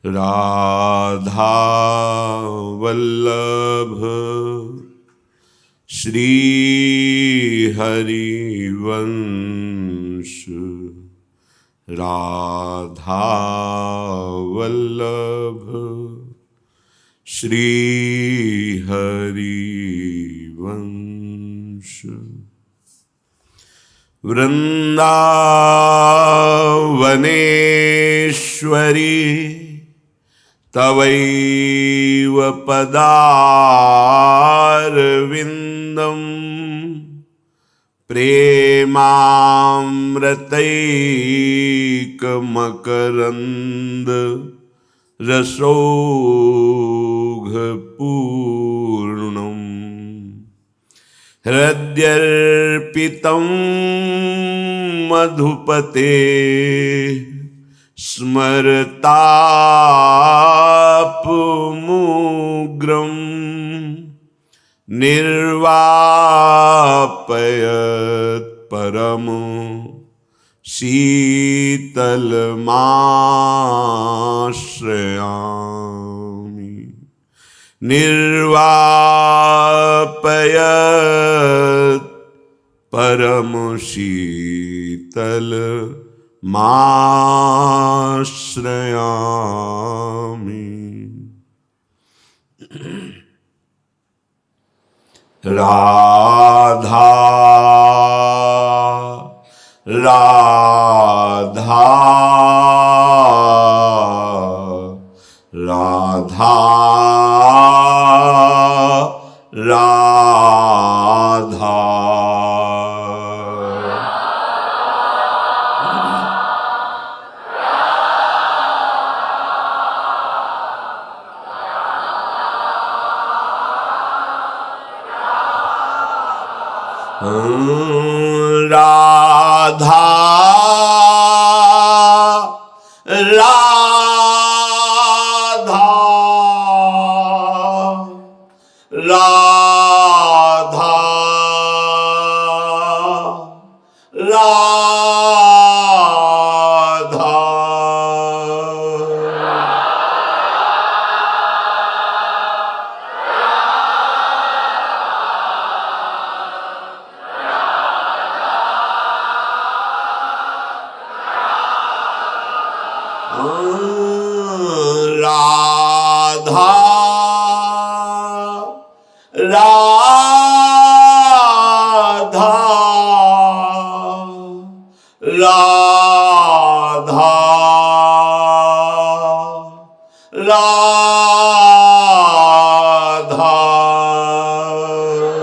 राधा वल्लभ श्री हरिवंश। राधा वल्लभ श्री हरिवंश। वृंदावनेश्वरी तवैव पदारविन्दं प्रेमामृतैकमकरन्द रसौघपूर्णम्। हृद्यर्पितं मधुपते स्मरतापमुग्रं निर्वापयत् परम शीतलमाश्रयामि। निर्वापयत् परम शीतलमाश्रयामि। राधा राधा राधा राधा। राधा राधा राधा राधा। राधा राधा राधा राधा।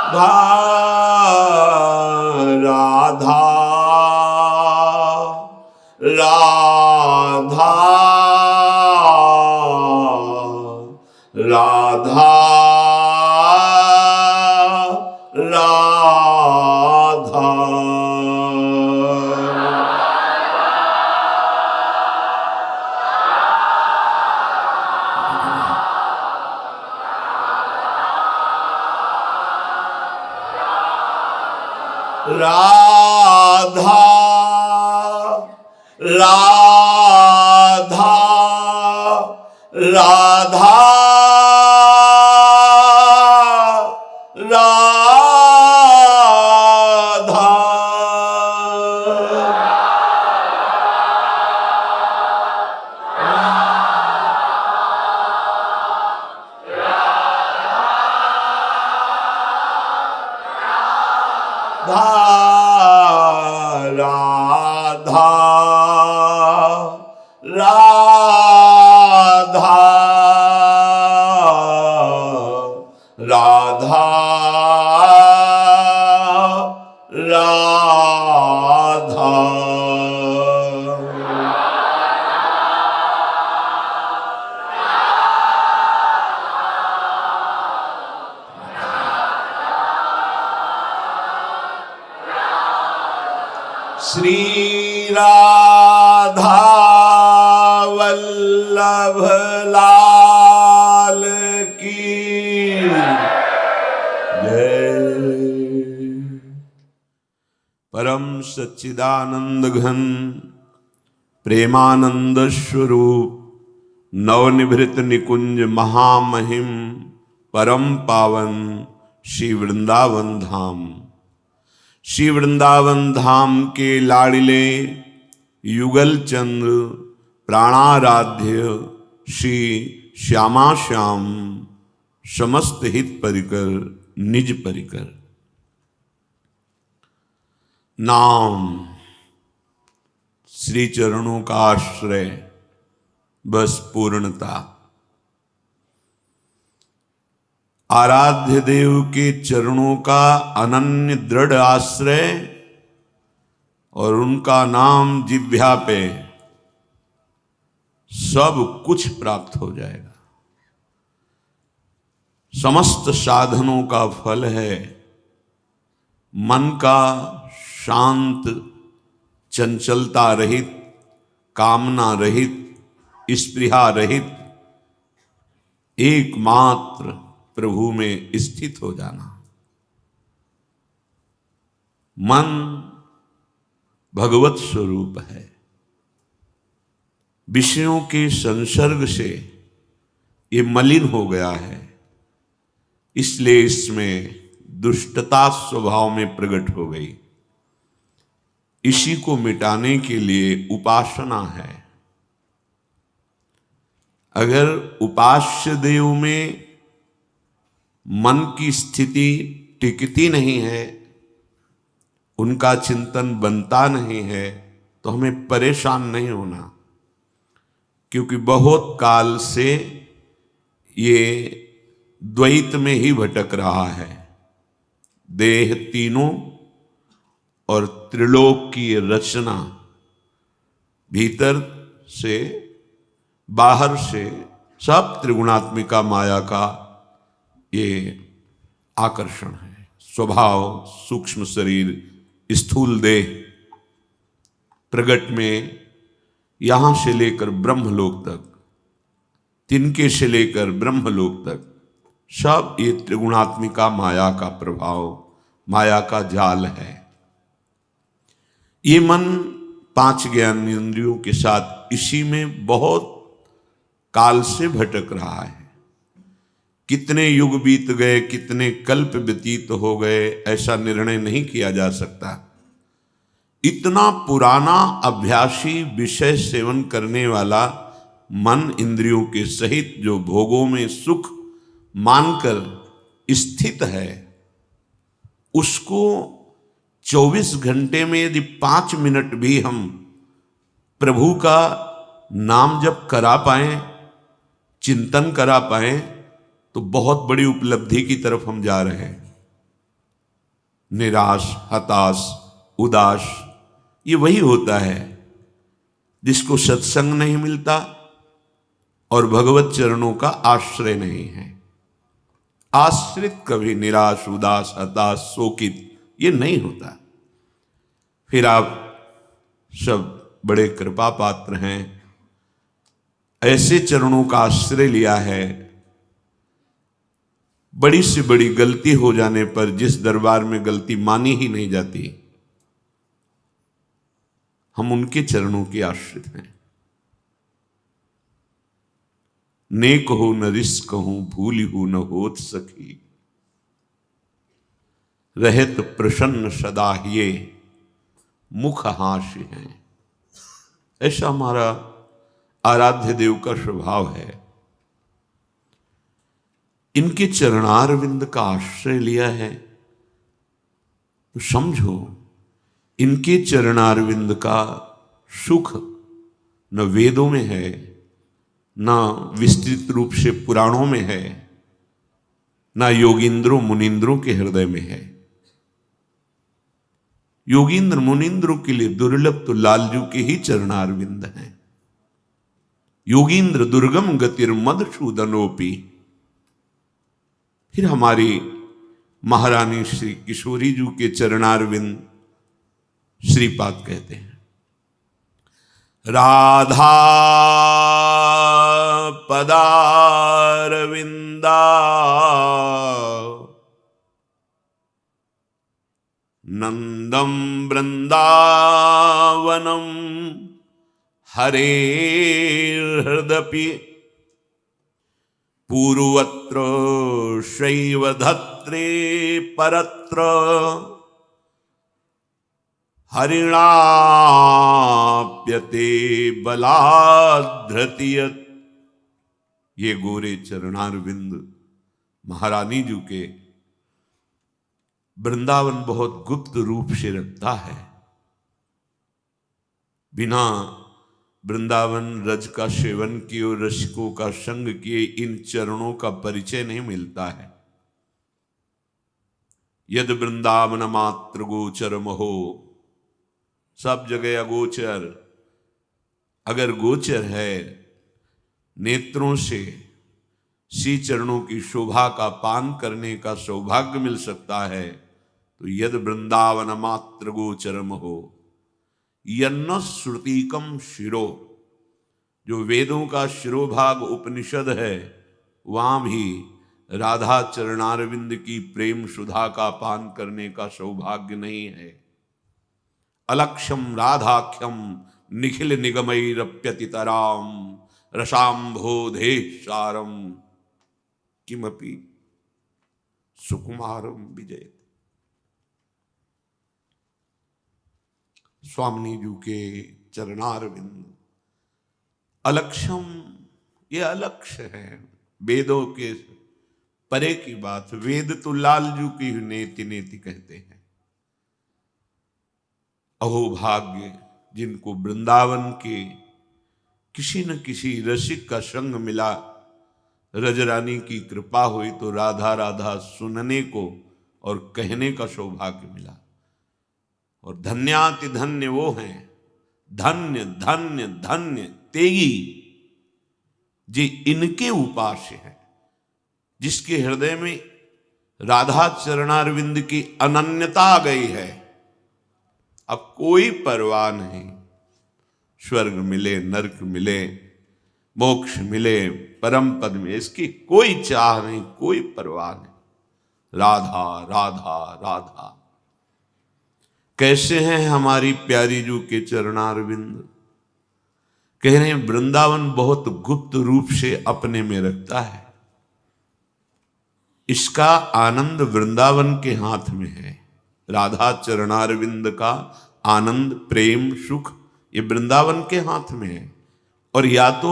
राधा राधा राधा राधा। राधा राधा राधा राधा। राधा राधा राधा राधा। श्री राधा वल्लभ लाल सच्चिदानंद घन प्रेमानंद स्वरूप नवनिभृत निकुंज महामहिम परम पावन श्री वृंदावन धाम। श्री वृंदावन धाम के लाडिले युगल चंद्र प्राणाराध्य श्री श्यामा श्याम समस्त हित परिकर निज परिकर। नाम श्री चरणों का आश्रय बस पूर्णता। आराध्य देव के चरणों का अनन्य दृढ़ आश्रय और उनका नाम जिह्वा पे सब कुछ प्राप्त हो जाएगा। समस्त साधनों का फल है मन का शांत, चंचलता रहित, कामना रहित, स्पृहा रहित एकमात्र प्रभु में स्थित हो जाना। मन भगवत स्वरूप है। विषयों के संसर्ग से ये मलिन हो गया है, इसलिए इसमें दुष्टता स्वभाव में प्रकट हो गई। इसी को मिटाने के लिए उपासना है। अगर उपास्य देव में मन की स्थिति टिकती नहीं है, उनका चिंतन बनता नहीं है, तो हमें परेशान नहीं होना, क्योंकि बहुत काल से ये द्वैत में ही भटक रहा है। देह तीनों और त्रिलोक की रचना, भीतर से बाहर से सब त्रिगुणात्मिका माया का ये आकर्षण है। स्वभाव सूक्ष्म शरीर, स्थूल देह, प्रगट में यहां से लेकर ब्रह्मलोक तक, तिनके से लेकर ब्रह्मलोक तक, सब ये त्रिगुणात्मिका माया का प्रभाव, माया का जाल है। ये मन पांच ज्ञान इंद्रियों के साथ इसी में बहुत काल से भटक रहा है। कितने युग बीत गए, कितने कल्प व्यतीत हो गए, ऐसा निर्णय नहीं किया जा सकता। इतना पुराना अभ्यासी विषय सेवन करने वाला मन इंद्रियों के सहित जो भोगों में सुख मानकर स्थित है, उसको 24 घंटे में यदि 5 मिनट भी हम प्रभु का नाम जप करा पाए, चिंतन करा पाए, तो बहुत बड़ी उपलब्धि की तरफ हम जा रहे हैं। निराश, हताश, उदास, ये वही होता है जिसको सत्संग नहीं मिलता और भगवत चरणों का आश्रय नहीं है। आश्रित कभी निराश, उदास, हताश, शोकित ये नहीं होता। फिर आप सब बड़े कृपा पात्र हैं, ऐसे चरणों का आश्रय लिया है। बड़ी से बड़ी गलती हो जाने पर जिस दरबार में गलती मानी ही नहीं जाती, हम उनके चरणों के आश्रित हैं। नेक हो न रिस्क कहूं, भूल हो न होत सखी, रहत प्रसन्न सदा ये मुख हास्य हैं। ऐसा हमारा आराध्य देव का स्वभाव है। इनके चरणारविंद का आश्रय लिया है तो समझो, इनके चरणारविंद का सुख न वेदों में है, न विस्तृत रूप से पुराणों में है, न योगींद्रों मुनींद्रों के हृदय में है। योगींद्र मुनींद्रों के लिए दुर्लभ तो लालजू के ही चरणारविंद हैं। योगींद्र दुर्गम गतिर मधुसूदनोपी। फिर हमारी महारानी श्री किशोरी जी के चरणारविंद श्रीपाद कहते हैं, राधा पदारविंदा नंदम वृंदावनम हरेर्हृदपि पूर्वत्र शैव धत्रे परत्र हरिणाप्यते बलाधृतियत्। ये गोरे चरणारविंद महारानी जी के वृंदावन बहुत गुप्त रूप से रखता है। बिना वृंदावन रज का सेवन किए और रसिकों का संग किए इन चरणों का परिचय नहीं मिलता है। यद वृंदावन मात्र गोचर महो, सब जगह अगोचर, अगर गोचर है नेत्रों से श्री चरणों की शोभा का पान करने का सौभाग्य मिल सकता है तो यद वृंदावन मात्र गोचरम हो। यन्न श्रुतिकम शिरो, जो वेदों का शिरोभाग उपनिषद है, वहां भी राधा चरणारविंद की प्रेम सुधा का पान करने का सौभाग्य नहीं है। अलक्षम राधाख्यम निखिल निगमैरप्यतितराम रसाम्भोधेशारम किमपि सुकुमारम विजय। स्वामी जी के चरणारविंद अलक्षम, ये अलक्ष्य है, वेदों के परे की बात। वेद तो लालजू की नेति नेति कहते हैं। अहो भाग्य जिनको वृंदावन के किसी न किसी रसिक का संग मिला, रजरानी की कृपा हुई तो राधा राधा सुनने को और कहने का सौभाग्य मिला। और धन्याति धन्य वो हैं, धन्य धन्य धन्य तेगी जी इनके उपास्य है, जिसके हृदय में राधा चरणारविंद की अनन्यता आ गई है। अब कोई परवाह नहीं, स्वर्ग मिले, नरक मिले, मोक्ष मिले, परम पद में, इसकी कोई चाह नहीं, कोई परवाह नहीं। राधा राधा राधा। कैसे हैं हमारी प्यारी जू के चरणारविंद? कह रहे हैं वृंदावन बहुत गुप्त रूप से अपने में रखता है। इसका आनंद वृंदावन के हाथ में है। राधा चरणारविंद का आनंद, प्रेम, सुख ये वृंदावन के हाथ में है, और या तो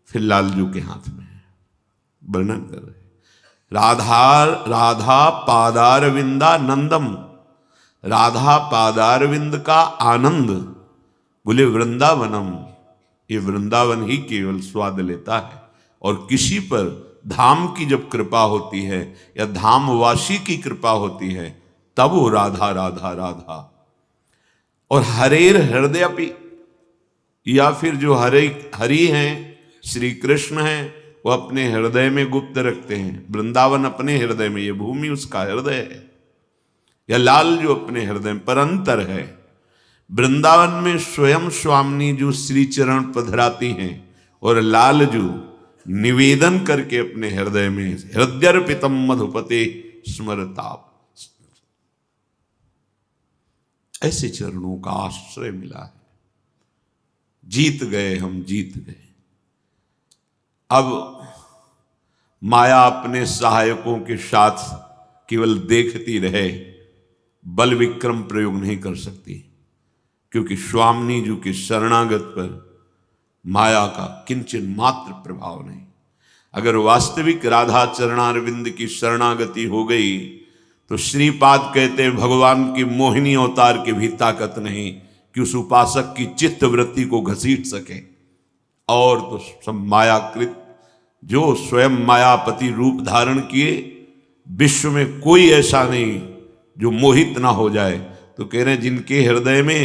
फिर लालजू के हाथ में है। वर्णन कर रहे राधा पादारविंदा नंदम, राधा पादारविंद का आनंद, बोले वृंदावनम, ये वृंदावन ही केवल स्वाद लेता है। और किसी पर धाम की जब कृपा होती है या धामवासी की कृपा होती है तब वो राधा राधा राधा। और हरेर हृदयपि, या फिर जो हरि हैं, श्री कृष्ण हैं, वो अपने हृदय में गुप्त रखते हैं। वृंदावन अपने हृदय में, ये भूमि उसका हृदय है, या लाल जो अपने हृदय में, पर अंतर है। वृंदावन में स्वयं स्वामिनी जो श्री चरण पधराती हैं, और लाल जो निवेदन करके अपने हृदय में हृदयर्पितम मधुपते स्मरताप, ऐसे चरणों का आश्रय मिला है। जीत गए हम, जीत गए। अब माया अपने सहायकों के साथ केवल देखती रहे, बल विक्रम प्रयोग नहीं कर सकती, क्योंकि स्वामिनी जी के शरणागत पर माया का किंचन मात्र प्रभाव नहीं। अगर वास्तविक राधा चरणारविंद की शरणागति हो गई तो श्रीपाद कहते भगवान की मोहिनी अवतार की भी ताकत नहीं कि उस उपासक की चित्त वृत्ति को घसीट सके। और तो सब मायाकृत, जो स्वयं मायापति रूप धारण किए, विश्व में कोई ऐसा नहीं जो मोहित ना हो जाए। तो कह रहे हैं जिनके हृदय में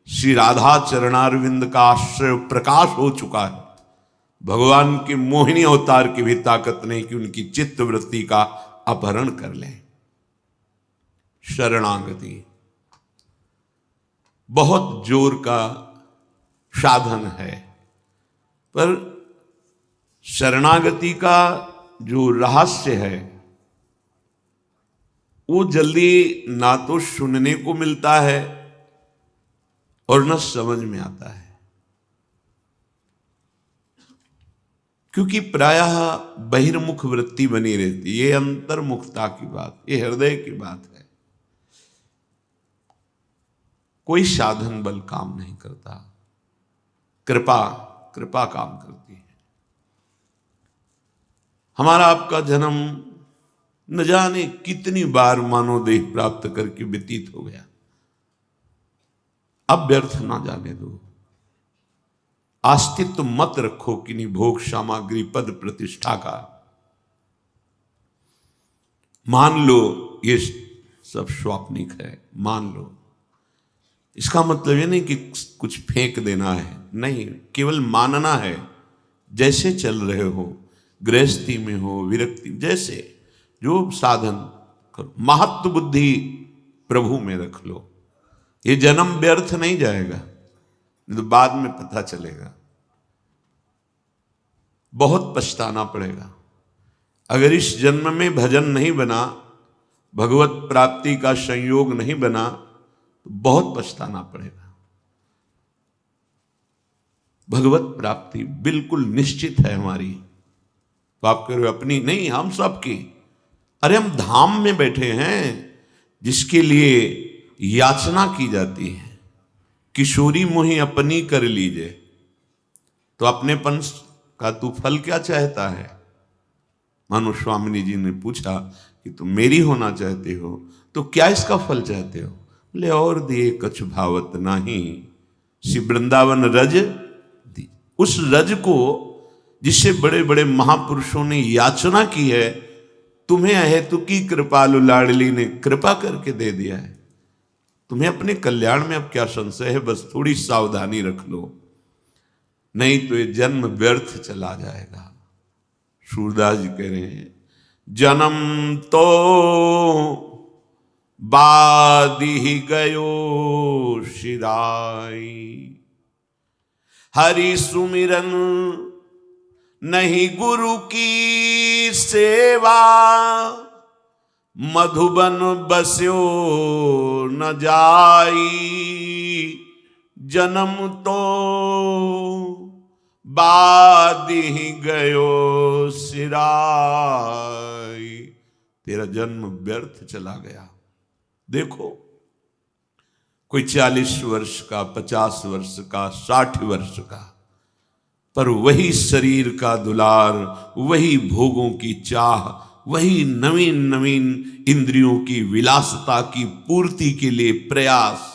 श्री राधा चरणारविंद का आश्रय प्रकाश हो चुका है, भगवान की मोहिनी अवतार की भी ताकत नहीं कि उनकी चित्त वृत्ति का अपहरण कर लें। शरणागति बहुत जोर का साधन है, पर शरणागति का जो रहस्य है वो जल्दी ना तो सुनने को मिलता है और न समझ में आता है, क्योंकि प्रायः बहिर्मुख वृत्ति बनी रहती। ये अंतर्मुखता की बात, ये हृदय की बात है। कोई साधन बल काम नहीं करता, कृपा काम करती है। हमारा आपका जन्म न जाने कितनी बार मानव देह प्राप्त करके व्यतीत हो गया, अब व्यर्थ ना जाने दो। अस्तित्व मत रखो किन्हीं भोग सामग्री पद प्रतिष्ठा का। मान लो ये सब स्वाप्निक है, मान लो। इसका मतलब ये नहीं कि कुछ फेंक देना है, नहीं, केवल मानना है। जैसे चल रहे हो, गृहस्थी में हो, विरक्ति, जैसे जो साधन करो, महत्व बुद्धि प्रभु में रख लो। ये जन्म व्यर्थ नहीं जाएगा, तो बाद में पता चलेगा, बहुत पछताना पड़ेगा। अगर इस जन्म में भजन नहीं बना, भगवत प्राप्ति का संयोग नहीं बना, तो बहुत पछताना पड़ेगा। भगवत प्राप्ति बिल्कुल निश्चित है हमारी। तो आप कह रहे हो अपनी नहीं, हम सबकी। अरे हम धाम में बैठे हैं जिसके लिए याचना की जाती है। किशोरी मोही अपनी कर लीजिए, तो अपनेपन का तू फल क्या चाहता है? मानो स्वामिनी जी ने पूछा कि तुम मेरी होना चाहते हो तो क्या इसका फल चाहते हो? बोले और दिए कछ भावत नाही, श्री वृंदावन रज दी। उस रज को जिससे बड़े बड़े महापुरुषों ने याचना की है, तुम्हें अहेतु की कृपालु लाडली ने कृपा करके दे दिया है। तुम्हें अपने कल्याण में अब क्या संशय है? बस थोड़ी सावधानी रख लो, नहीं तो ये जन्म व्यर्थ चला जाएगा। सूरदास जी कह रहे हैं, जन्म तो बादी ही गयो शिराई, हरि सुमिरन नहीं गुरु की सेवा, मधुबन बस्यो न जाई, जन्म तो बादी ही गयो सिराई। तेरा जन्म व्यर्थ चला गया। देखो, कोई 40 वर्ष का, 50 वर्ष का, 60 वर्ष का, पर वही शरीर का दुलार, वही भोगों की चाह, वही नवीन नवीन इंद्रियों की विलासता की पूर्ति के लिए प्रयास।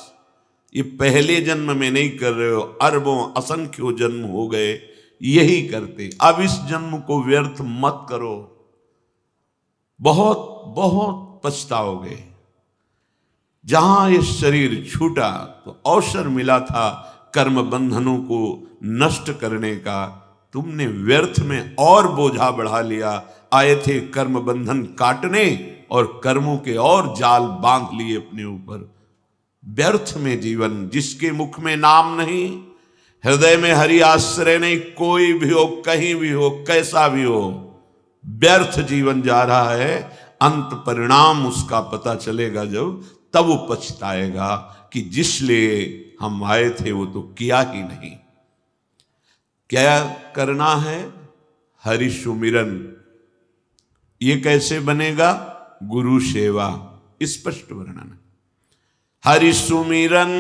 ये पहले जन्म में नहीं कर रहे हो, अरबों असंख्यों जन्म हो गए यही करते। अब इस जन्म को व्यर्थ मत करो, बहुत बहुत पछताओगे। जहां ये शरीर छूटा तो अवसर मिला था कर्म बंधनों को नष्ट करने का, तुमने व्यर्थ में और बोझा बढ़ा लिया। आए थे कर्म बंधन काटने और कर्मों के और जाल बांध लिए अपने ऊपर। व्यर्थ में जीवन, जिसके मुख में नाम नहीं, हृदय में हरि आश्रय नहीं, कोई भी हो, कहीं भी हो, कैसा भी हो, व्यर्थ जीवन जा रहा है। अंत परिणाम उसका पता चलेगा जब, तब वो पछताएगा कि जिसलिए हम आए थे वो तो किया ही नहीं। क्या करना है? हरि सुमिरन। ये कैसे बनेगा? गुरु सेवा। स्पष्ट वर्णन है। हरि सुमिरन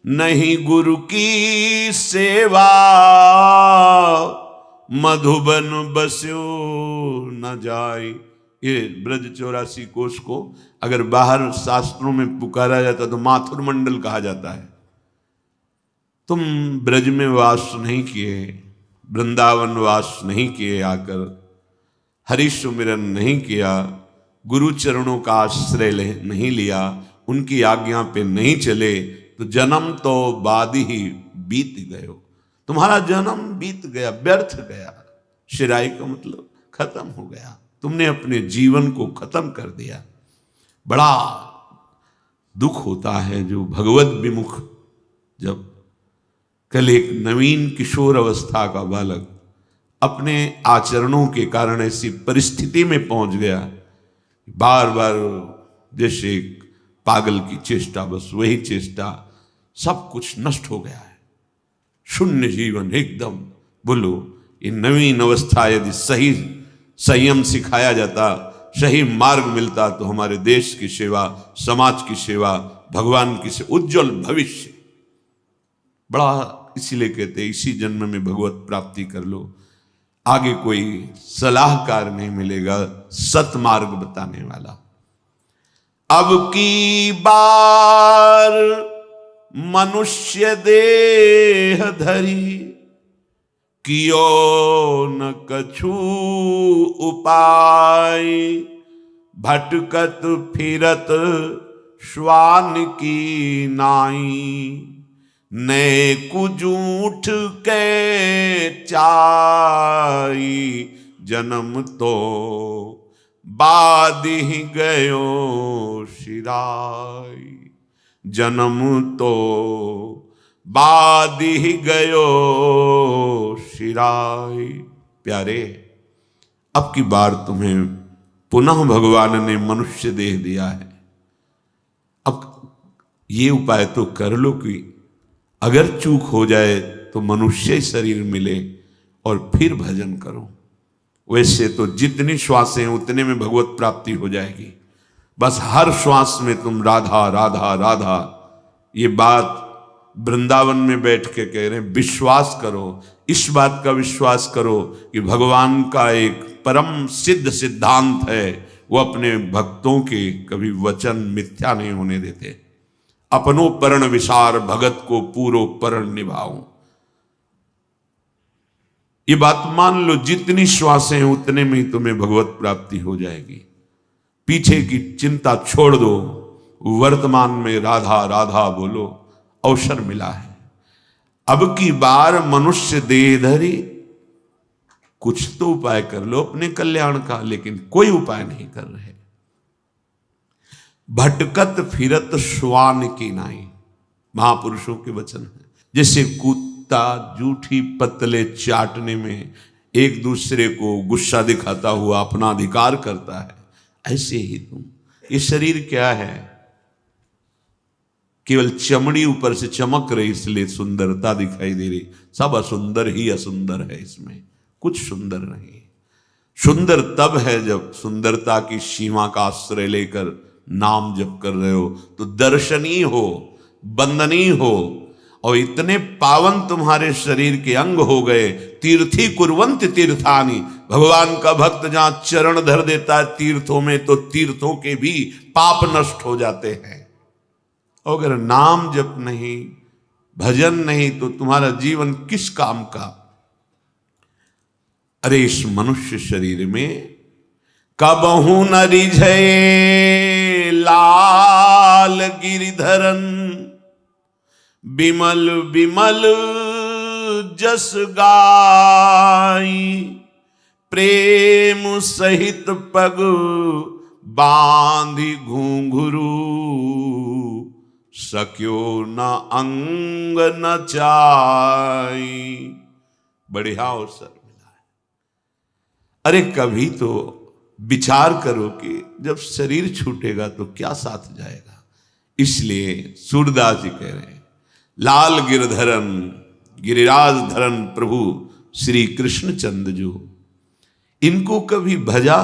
नहीं गुरु की सेवा, मधुबन बस्यो न जाई। ये ब्रज 84 कोश को अगर बाहर शास्त्रों में पुकारा जाता तो माथुर मंडल कहा जाता है। तुम ब्रज में वास नहीं किए, वृंदावन वास नहीं किए, आकर हरि सुमिरन नहीं किया, गुरु चरणों का आश्रय नहीं लिया, उनकी आज्ञा पे नहीं चले, तो जन्म तो बाद ही बीत गयो। तुम्हारा जन्म बीत गया, व्यर्थ गया। शिराई का मतलब खत्म हो गया। तुमने अपने जीवन को खत्म कर दिया। बड़ा दुख होता है जो भगवत विमुख, जब कल एक नवीन किशोर अवस्था का बालक अपने आचरणों के कारण ऐसी परिस्थिति में पहुंच गया बार बार जैसे एक पागल की चेष्टा, बस वही चेष्टा, सब कुछ नष्ट हो गया है, शून्य जीवन एकदम। बोलो, ये नवीन अवस्था यदि सही संयम सिखाया जाता, सही मार्ग मिलता, तो हमारे देश की सेवा, समाज की सेवा, भगवान की सेवा, उज्जवल भविष्य बड़ा। इसीलिए कहते हैं इसी जन्म में भगवत प्राप्ति कर लो, आगे कोई सलाहकार नहीं मिलेगा, सतमार्ग बताने वाला। अब की बार मनुष्य देह धरी, कियो न कछु उपाय, भटकत फिरत श्वान की नाई, ने कुजूठ के चाई, जन्म तो बाद ही गयो शिराई, जन्म तो बाद ही गयो शिराई। प्यारे, अब की बार तुम्हें पुनः भगवान ने मनुष्य देह दिया है, अब ये उपाय तो कर लो कि अगर चूक हो जाए तो मनुष्य शरीर मिले और फिर भजन करो। वैसे तो जितनी श्वासें उतने में भगवत प्राप्ति हो जाएगी, बस हर श्वास में तुम राधा राधा राधा, ये बात वृंदावन में बैठ के कह रहे हैं। विश्वास करो, इस बात का विश्वास करो कि भगवान का एक परम सिद्ध सिद्धांत है, वो अपने भक्तों के कभी वचन मिथ्या नहीं होने देते। अपनो परण विसार भगत को पूरो परण निभाऊं, ये बात मान लो। जितनी श्वासें हैं उतने में ही तुम्हें भगवत प्राप्ति हो जाएगी। पीछे की चिंता छोड़ दो, वर्तमान में राधा राधा बोलो, अवसर मिला है। अब की बार मनुष्य देह धरी, कुछ तो उपाय कर लो अपने कल्याण का, लेकिन कोई उपाय नहीं कर रहे। भटकत फिरत श्वान की नाई, महापुरुषों के वचन है। जैसे कुत्ता जूठी पतले चाटने में एक दूसरे को गुस्सा दिखाता हुआ अपना अधिकार करता है, ऐसे ही तुम, ये शरीर क्या है, केवल चमड़ी ऊपर से चमक रही इसलिए सुंदरता दिखाई दे रही, सब असुंदर ही असुंदर है, इसमें कुछ सुंदर नहीं। सुंदर तब है जब सुंदरता की सीमा का आश्रय लेकर नाम जप कर रहे हो, तो दर्शनीय हो, बंदनीय हो, और इतने पावन तुम्हारे शरीर के अंग हो गए। तीर्थी कुर्वन्ति तीर्थानि, भगवान का भक्त जहां चरण धर देता है तीर्थों में, तो तीर्थों के भी पाप नष्ट हो जाते हैं। अगर नाम जप नहीं, भजन नहीं, तो तुम्हारा जीवन किस काम का। अरे इस मनुष्य शरीर में कबहू न रिझे लाल गिरिधरन, बिमल बिमल जस गाई, प्रेम सहित पग बांधी घुंघरू, सक्यो न अंग न चाई। बढ़िया अवसर मिला है। अरे कभी तो विचार करो कि जब शरीर छूटेगा तो क्या साथ जाएगा। इसलिए सूरदास जी कह रहे हैं, लाल गिरधरन, गिरिराज धरन प्रभु श्री कृष्ण चंद्र जो, इनको कभी भजा,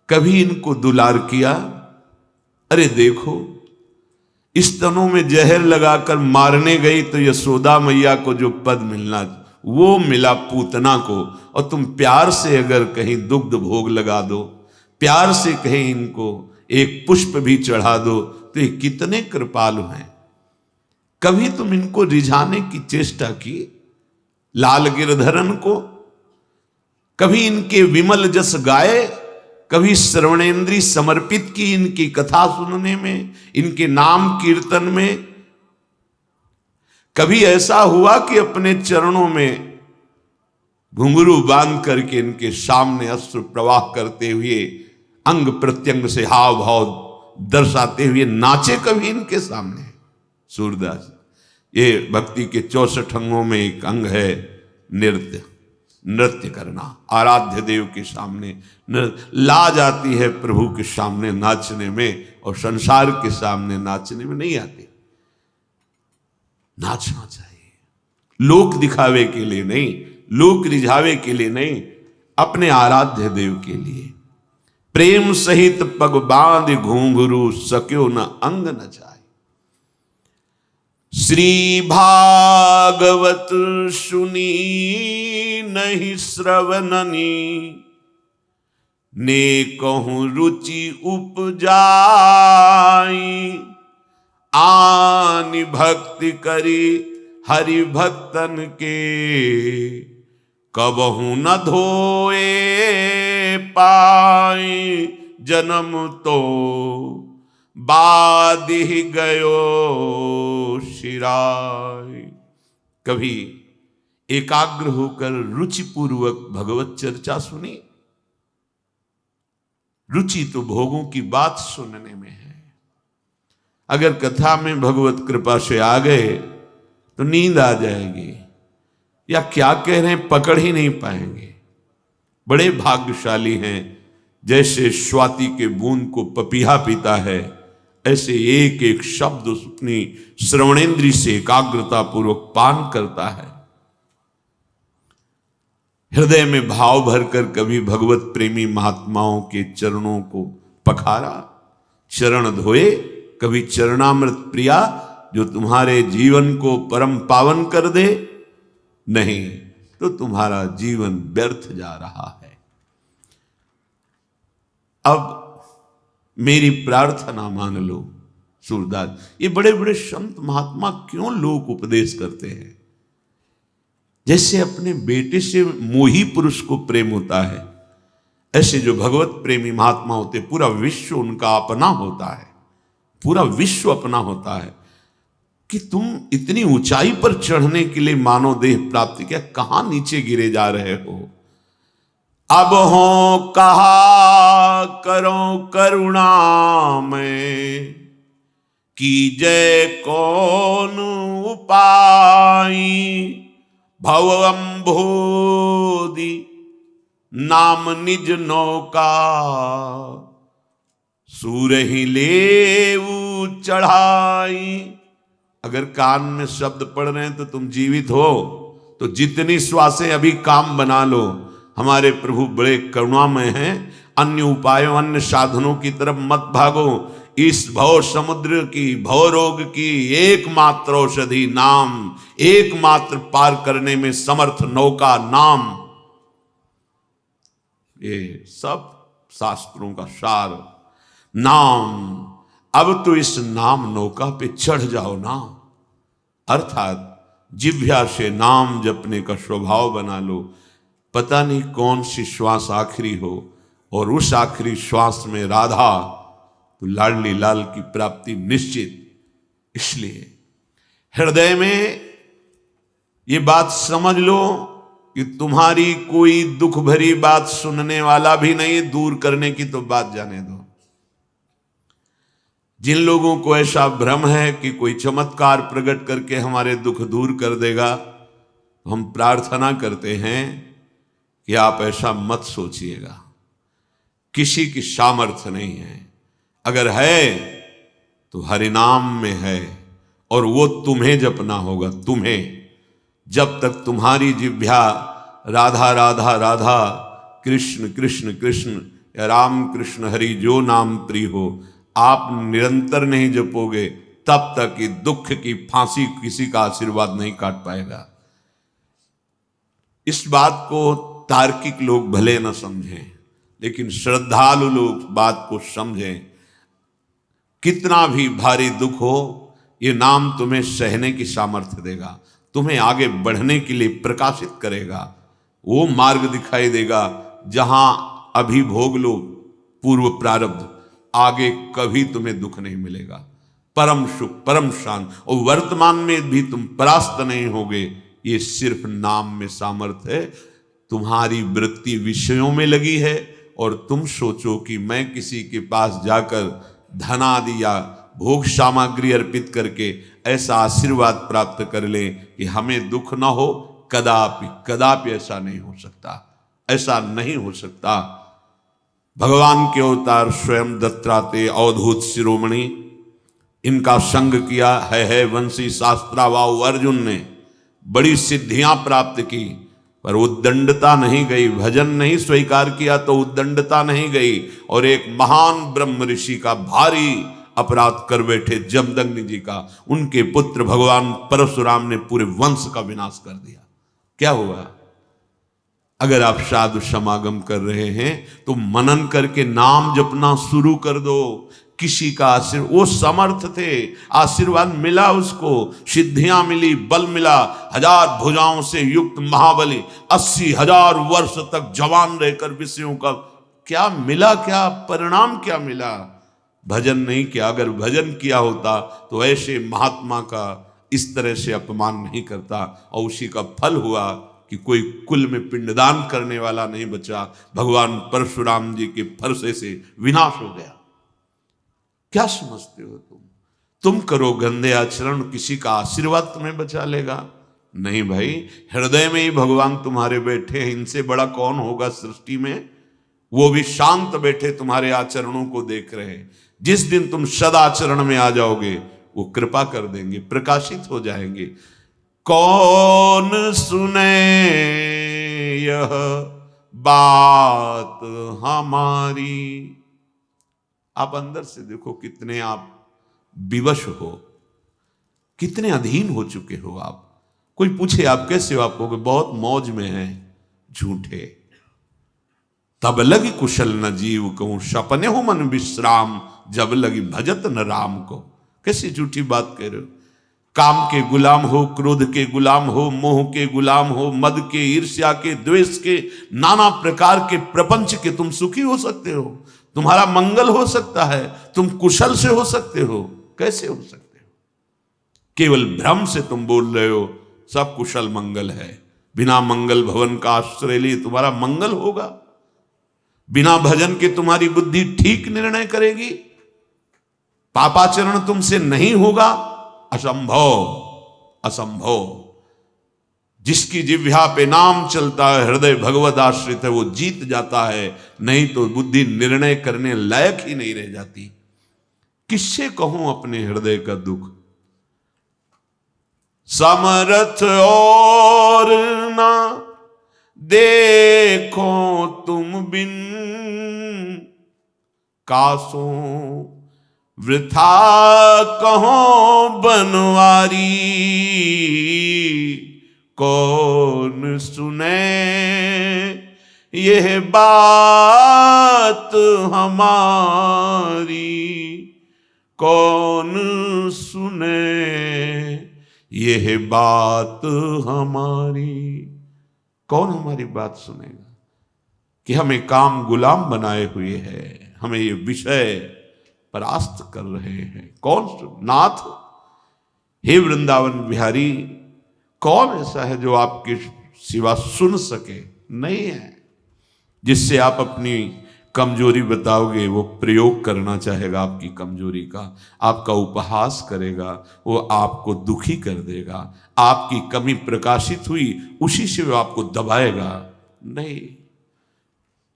कभी इनको दुलार किया। अरे देखो, स्तनों में जहर लगाकर मारने गई तो यशोदा मैया को जो पद मिलना वो मिला पूतना को, और तुम प्यार से अगर कहीं दुग्ध भोग लगा दो, प्यार से कहीं इनको एक पुष्प भी चढ़ा दो, तो ये कितने कृपालु हैं। कभी तुम इनको रिझाने की चेष्टा की, लाल गिरधरन को, कभी इनके विमल जस गाए, कभी श्रवणेन्द्री समर्पित की इनकी कथा सुनने में, इनके नाम कीर्तन में। कभी ऐसा हुआ कि अपने चरणों में घुंघरू बांध करके इनके सामने अश्रु प्रवाह करते हुए, अंग प्रत्यंग से हाव भाव दर्शाते हुए नाचे कभी इनके सामने। सूरदास, ये भक्ति के 64 अंगों में एक अंग है नृत्य। नृत्य करना, आराध्य देव के सामने लाज आती है प्रभु के सामने नाचने में, और संसार के सामने नाचने में नहीं आती। नाचना चाहिए, लोक दिखावे के लिए नहीं, लोक रिझावे के लिए नहीं, अपने आराध्य देव के लिए। प्रेम सहित पग बांध घुंघरू सक्यो न अंग न जाए। श्री भागवत सुनी नहीं श्रवणनी, ने कहूँ रुचि उपजाई। आनि भक्ति करी हरि भक्तन के, कबहू न धोए पाई। जन्म तो बादि गयो शिराय। कभी एकाग्र होकर रुचिपूर्वक भगवत चर्चा सुनी। रुचि तो भोगों की बात सुनने में है। अगर कथा में भगवत कृपा से आ गए तो नींद आ जाएगी, या क्या कह रहे हैं पकड़ ही नहीं पाएंगे। बड़े भाग्यशाली हैं, जैसे स्वाति के बूंद को पपीहा पीता है, ऐसे एक एक शब्द अपनी श्रवणेन्द्री से एकाग्रता पूर्वक पान करता है। हृदय में भाव भरकर कभी भगवत प्रेमी महात्माओं के चरणों को पखारा, चरण धोए। कभी चरणामृत प्रिया जो तुम्हारे जीवन को परम पावन कर दे, नहीं तो तुम्हारा जीवन व्यर्थ जा रहा है। अब मेरी प्रार्थना मान लो सूरदास। ये बड़े बड़े संत महात्मा क्यों लोक उपदेश करते हैं? जैसे अपने बेटे से मोही पुरुष को प्रेम होता है, ऐसे जो भगवत प्रेमी महात्मा होते, पूरा विश्व उनका अपना होता है, पूरा विश्व अपना होता है। कि तुम इतनी ऊंचाई पर चढ़ने के लिए मानव देह प्राप्ति किया, कहां नीचे गिरे जा रहे हो? अब हो कहा करो करुणा में, कीजय कौन उपाय। भव अम्भोधि नाम निज नौका, सूरहि लेऊ चढ़ाई। अगर कान में शब्द पढ़ रहे हैं तो तुम जीवित हो, तो जितनी श्वासें अभी काम बना लो। हमारे प्रभु बड़े करुणामय हैं। अन्य उपायों, अन्य साधनों की तरफ मत भागो। इस भव समुद्र की, भव रोग की एकमात्र औषधि नाम, एकमात्र पार करने में समर्थ नौका नाम। ये सब शास्त्रों का सार नाम। अब तो इस नाम नौका पे चढ़ जाओ ना, अर्थात जिह्वा से नाम जपने का स्वभाव बना लो। पता नहीं कौन सी श्वास आखिरी हो, और उस आखिरी श्वास में राधा तो लाडली लाल की प्राप्ति निश्चित। इसलिए हृदय में ये बात समझ लो कि तुम्हारी कोई दुख भरी बात सुनने वाला भी नहीं, दूर करने की तो बात जाने दो। जिन लोगों को ऐसा भ्रम है कि कोई चमत्कार प्रकट करके हमारे दुख दूर कर देगा, हम प्रार्थना करते हैं कि आप ऐसा मत सोचिएगा। किसी की सामर्थ्य नहीं है। अगर है तो हरिनाम में है, और वो तुम्हें जपना होगा। तुम्हें जब तक तुम्हारी जिह्वा राधा राधा राधा, कृष्ण कृष्ण कृष्ण या राम कृष्ण हरि जो नाम प्रिय हो, आप निरंतर नहीं जपोगे, तब तक ये दुख की फांसी किसी का आशीर्वाद नहीं काट पाएगा। इस बात को तार्किक लोग भले न समझें, लेकिन श्रद्धालु लोग बात को समझें। कितना भी भारी दुख हो, ये नाम तुम्हें सहने की सामर्थ्य देगा, तुम्हें आगे बढ़ने के लिए प्रकाशित करेगा। वो मार्ग दिखाई देगा जहां अभी भोग लो पूर्व प्रारब्ध, आगे कभी तुम्हें दुख नहीं मिलेगा। परम सुख, परम शांत, और वर्तमान में भी तुम परास्त नहीं होगे। ये सिर्फ नाम में सामर्थ्य है। तुम्हारी वृत्ति विषयों में लगी है, और तुम सोचो कि मैं किसी के पास जाकर धन आदि या भोग सामग्री अर्पित करके ऐसा आशीर्वाद प्राप्त कर ले कि हमें दुख ना हो। कदापि कदापि ऐसा नहीं हो सकता, ऐसा नहीं हो सकता। भगवान के अवतार स्वयं दत्तात्रेय अवधूत शिरोमणि, इनका संग किया है वंशी शास्त्रावाऊ अर्जुन ने, बड़ी सिद्धियां प्राप्त की, पर उद्दंडता नहीं गई। भजन नहीं स्वीकार किया तो उद्दंडता नहीं गई, और एक महान ब्रह्म ऋषि का भारी अपराध कर बैठे जमदग्नि जी का, उनके पुत्र भगवान परशुराम ने पूरे वंश का विनाश कर दिया। क्या हुआ? अगर आप साधु समागम कर रहे हैं तो मनन करके नाम जपना शुरू कर दो। किसी का आशीर्वाद, वो समर्थ थे, आशीर्वाद मिला उसको, सिद्धियां मिली, बल मिला, 1000 भुजाओं से युक्त महाबली, 80,000 वर्ष तक जवान रहकर विषयों का क्या मिला, क्या परिणाम क्या मिला? भजन नहीं किया। अगर भजन किया होता तो ऐसे महात्मा का इस तरह से अपमान नहीं करता, और उसी का फल हुआ कि कोई कुल में पिंडदान करने वाला नहीं बचा। भगवान परशुराम जी के फरसे से विनाश हो गया। क्या समझते हो तुम करो गंदे आचरण, किसी का आशीर्वाद तुम्हें बचा लेगा? नहीं भाई, हृदय में ही भगवान तुम्हारे बैठे हैं, इनसे बड़ा कौन होगा सृष्टि में? वो भी शांत बैठे तुम्हारे आचरणों को देख रहे हैं। जिस दिन तुम सदाचरण में आ जाओगे वो कृपा कर देंगे, प्रकाशित हो जाएंगे। कौन सुने यह बात हमारी। आप अंदर से देखो कितने आप विवश हो, कितने अधीन हो चुके हो आप। कोई पूछे आप कैसे हो, आप कहोगे बहुत मौज में हैं। झूठे। तब लगी कुशल न जीव कहूं, सपने हो मन विश्राम, जब लगी भजत न राम को। कैसी झूठी बात कह रहे हो? काम के गुलाम हो, क्रोध के गुलाम हो, मोह के गुलाम हो, मद के, ईर्ष्या के, द्वेष के, नाना प्रकार के प्रपंच के तुम सुखी हो सकते हो, तुम्हारा मंगल हो सकता है, तुम कुशल से हो सकते हो। कैसे हो सकते हो? केवल भ्रम से तुम बोल रहे हो सब कुशल मंगल है। बिना मंगल भवन का आश्रय लिए तुम्हारा मंगल होगा? बिना भजन के तुम्हारी बुद्धि ठीक निर्णय करेगी? पापाचरण तुमसे नहीं होगा? असंभव, असंभव। जिसकी जिह्वा पे नाम चलता है, हृदय भगवत आश्रित है, वो जीत जाता है, नहीं तो बुद्धि निर्णय करने लायक ही नहीं रह जाती। किससे कहूं अपने हृदय का दुख? समर्थ और ना देखो तुम बिन, कासों वृथा कहो बनवारी। कौन सुने यह बात हमारी, कौन सुने यह बात हमारी। कौन हमारी बात सुनेगा कि हमें काम गुलाम बनाए हुए है, हमें ये विषय परास्त कर रहे हैं। कौन नाथ? हे वृंदावन बिहारी, कौन ऐसा है जो आपके सिवा सुन सके? नहीं है। जिससे आप अपनी कमजोरी बताओगे वो प्रयोग करना चाहेगा आपकी कमजोरी का, आपका उपहास करेगा, वो आपको दुखी कर देगा। आपकी कमी प्रकाशित हुई उसी से वो आपको दबाएगा। नहीं,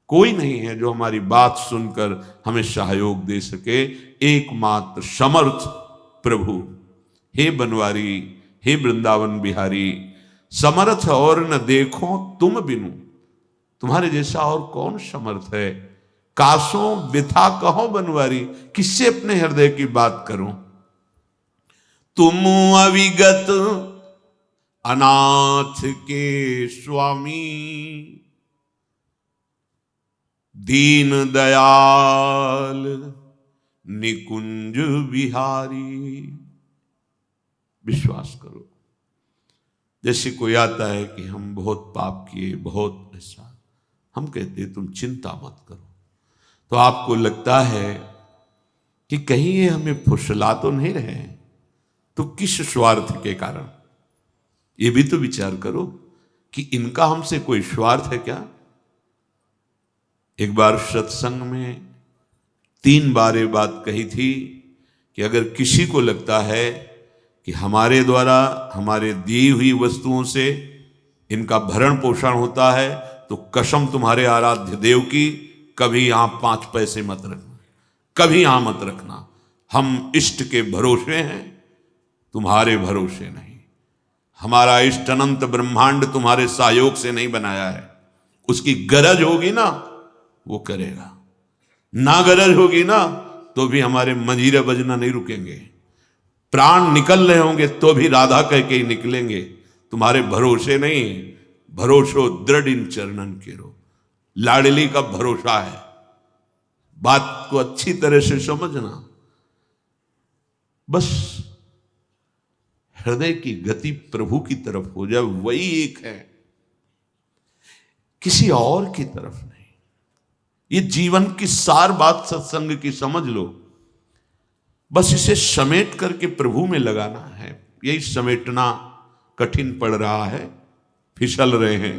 कोई नहीं है जो हमारी बात सुनकर हमें सहयोग दे सके। एकमात्र समर्थ प्रभु। हे बनवारी, हे वृंदावन बिहारी, समर्थ और न देखो तुम बिनु। तुम्हारे जैसा और कौन समर्थ है? कासों बिथा कहो बनवारी, किससे अपने हृदय की बात करूं? तुम अविगत अनाथ के स्वामी, दीन दयाल निकुंज बिहारी। विश्वास करो, जैसे कोई आता है कि हम बहुत पाप किए, बहुत ऐसा, हम कहते तुम चिंता मत करो, तो आपको लगता है कि कहीं ये हमें फुसला तो नहीं रहे हैं, तो किस स्वार्थ के कारण? ये भी तो विचार करो कि इनका हमसे कोई स्वार्थ है क्या? एक बार सत्संग में 3 बार ये बात कही थी कि अगर किसी को लगता है कि हमारे द्वारा हमारे दी हुई वस्तुओं से इनका भरण पोषण होता है, तो कसम तुम्हारे आराध्य देव की, कभी यहां 5 पैसे मत रखना, कभी यहां मत रखना। हम इष्ट के भरोसे हैं, तुम्हारे भरोसे नहीं। हमारा इष्ट अनंत ब्रह्मांड तुम्हारे सहयोग से नहीं बनाया है। उसकी गरज होगी ना वो करेगा, ना गरज होगी ना तो भी हमारे मंजीरे बजना नहीं रुकेंगे। प्राण निकल रहे होंगे तो भी राधा कह के ही निकलेंगे। तुम्हारे भरोसे नहीं, भरोसो दृढ़ इन चरणन केरो। लाडली का भरोसा है। बात को अच्छी तरह से समझना। बस हृदय की गति प्रभु की तरफ हो जाए, वही एक है, किसी और की तरफ नहीं। ये जीवन की सार बात सत्संग की समझ लो। बस इसे समेट करके प्रभु में लगाना है। यही समेटना कठिन पड़ रहा है, फिसल रहे हैं।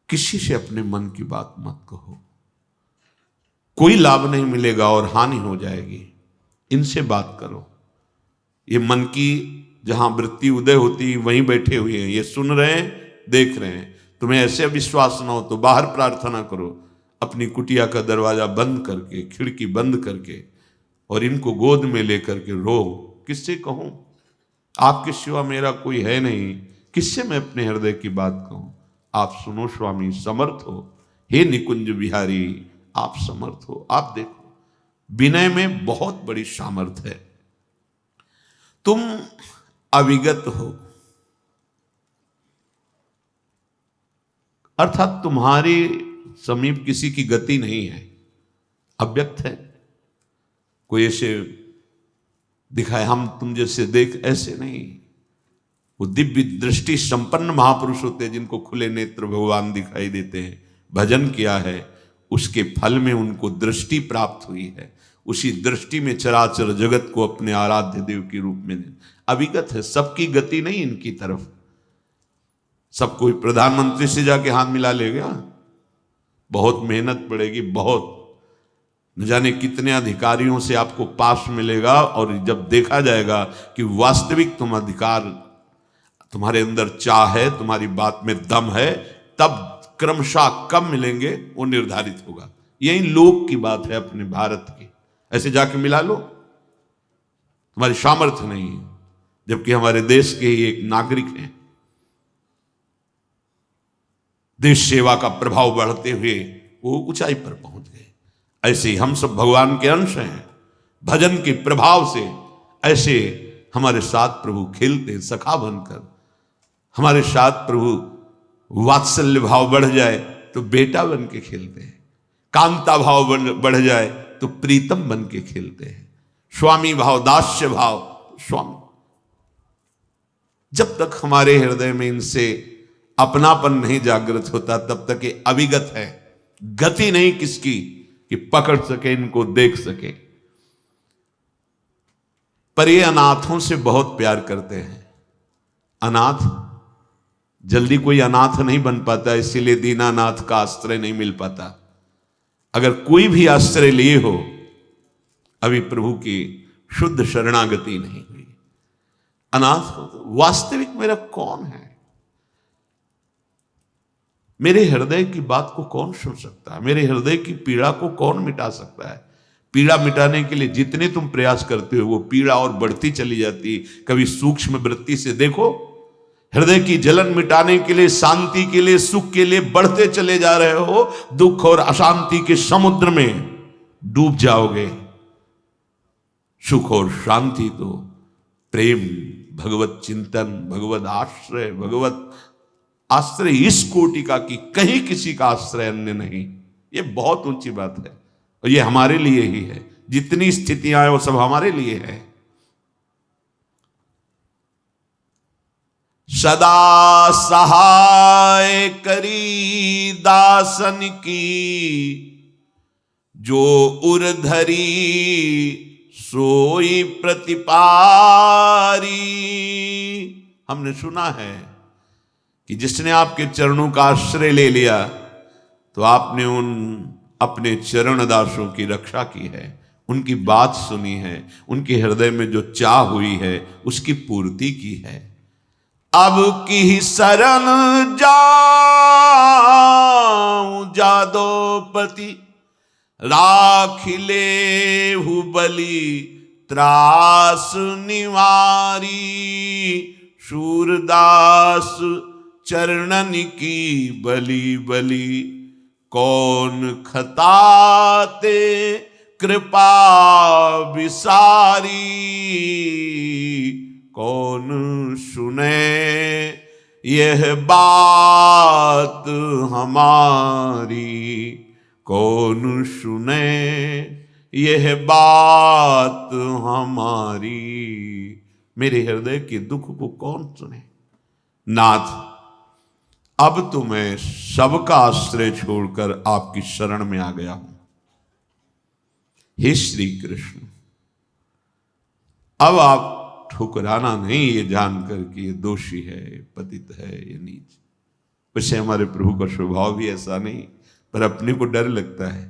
किसी से अपने मन की बात मत कहो, कोई लाभ नहीं मिलेगा और हानि हो जाएगी। इनसे बात करो। ये मन की जहां वृत्ति उदय होती वहीं बैठे हुए हैं, ये सुन रहे हैं, देख रहे हैं। तुम्हें ऐसे विश्वास ना हो तो बाहर प्रार्थना करो, अपनी कुटिया का दरवाजा बंद करके, खिड़की बंद करके, और इनको गोद में लेकर के रो। किससे कहूं? आपके सिवा मेरा कोई है नहीं, किससे मैं अपने हृदय की बात कहूं? आप सुनो स्वामी, समर्थ हो। हे निकुंज बिहारी, आप समर्थ हो। आप देखो, विनय में बहुत बड़ी सामर्थ्य है। तुम अविगत हो, अर्थात तुम्हारे समीप किसी की गति नहीं है, अव्यक्त है। कोई ऐसे दिखाए हम तुम जैसे देख, ऐसे नहीं। वो दिव्य दृष्टि संपन्न महापुरुष होते हैं, जिनको खुले नेत्र भगवान दिखाई देते हैं। भजन किया है, उसके फल में उनको दृष्टि प्राप्त हुई है। उसी दृष्टि में चराचर जगत को अपने आराध्य देव के रूप में अविगत है। सबकी गति नहीं इनकी तरफ। सब कोई प्रधानमंत्री से जाके हाथ मिला लेगा? बहुत मेहनत पड़ेगी, बहुत। न जाने कितने अधिकारियों से आपको पास मिलेगा, और जब देखा जाएगा कि वास्तविक तुम अधिकार, तुम्हारे अंदर चाह है, तुम्हारी बात में दम है, तब क्रमशः कब मिलेंगे वो निर्धारित होगा। यही लोक की बात है अपने भारत की। ऐसे जाके मिला लो, तुम्हारी सामर्थ्य नहीं, जबकि हमारे देश के ही एक नागरिक हैं। देश सेवा का प्रभाव बढ़ते हुए वो ऊंचाई पर पहुंच गए। ऐसे ही हम सब भगवान के अंश हैं। भजन के प्रभाव से ऐसे हमारे साथ प्रभु खेलते, सखा बनकर। हमारे साथ प्रभु वात्सल्य भाव बढ़ जाए तो बेटा बन के खेलते हैं, कांता भाव बढ़ जाए तो प्रीतम बन के खेलते हैं, स्वामी भाव, दास्य भाव, स्वामी। जब तक हमारे हृदय में इनसे अपनापन नहीं जागृत होता, तब तक ये अविगत है। गति नहीं किसकी कि पकड़ सके, इनको देख सके। पर ये अनाथों से बहुत प्यार करते हैं। अनाथ जल्दी कोई अनाथ नहीं बन पाता, इसीलिए दीनानाथ का आश्रय नहीं मिल पाता। अगर कोई भी आश्रय लिए हो, अभी प्रभु की शुद्ध शरणागति नहीं हुई, अनाथ हो तो वास्तविक मेरा कौन है? मेरे हृदय की बात को कौन सुन सकता है? मेरे हृदय की पीड़ा को कौन मिटा सकता है? पीड़ा मिटाने के लिए जितने तुम प्रयास करते हो, वो पीड़ा और बढ़ती चली जाती। कभी सूक्ष्म वृत्ति से देखो, हृदय की जलन मिटाने के लिए, शांति के लिए, सुख के लिए बढ़ते चले जा रहे हो, दुख और अशांति के समुद्र में डूब जाओगे। सुख और शांति तो प्रेम, भगवत चिंतन, भगवत आश्रय, भगवत आश्रय इस कोटि का कि कहीं किसी का आश्रय अन्य नहीं। ये बहुत ऊंची बात है, और ये हमारे लिए ही है। जितनी स्थितियां हैं वो सब हमारे लिए है। सदा सहाय करी दासन की, जो उर्धरी सोई प्रतिपारी। हमने सुना है कि जिसने आपके चरणों का आश्रय ले लिया, तो आपने उन अपने चरण दासों की रक्षा की है, उनकी बात सुनी है, उनके हृदय में जो चाह हुई है उसकी पूर्ति की है। अब की शरण जाऊं जादोपति, राख लेहु बलि त्रास निवारी। शूरदास चरणन की बलि बलि, कौन खताते कृपा विसारी। कौन सुने यह बात हमारी, कौन सुने यह बात हमारी। मेरे हृदय के दुख को कौन सुने। नाथ, अब तो मैं सबका आश्रय छोड़कर आपकी शरण में आ गया हूं। हे श्री कृष्ण, अब आप ठुकराना नहीं, ये जानकर कि ये दोषी है, पतित है, ये नीच। वैसे हमारे प्रभु का स्वभाव भी ऐसा नहीं, पर अपने को डर लगता है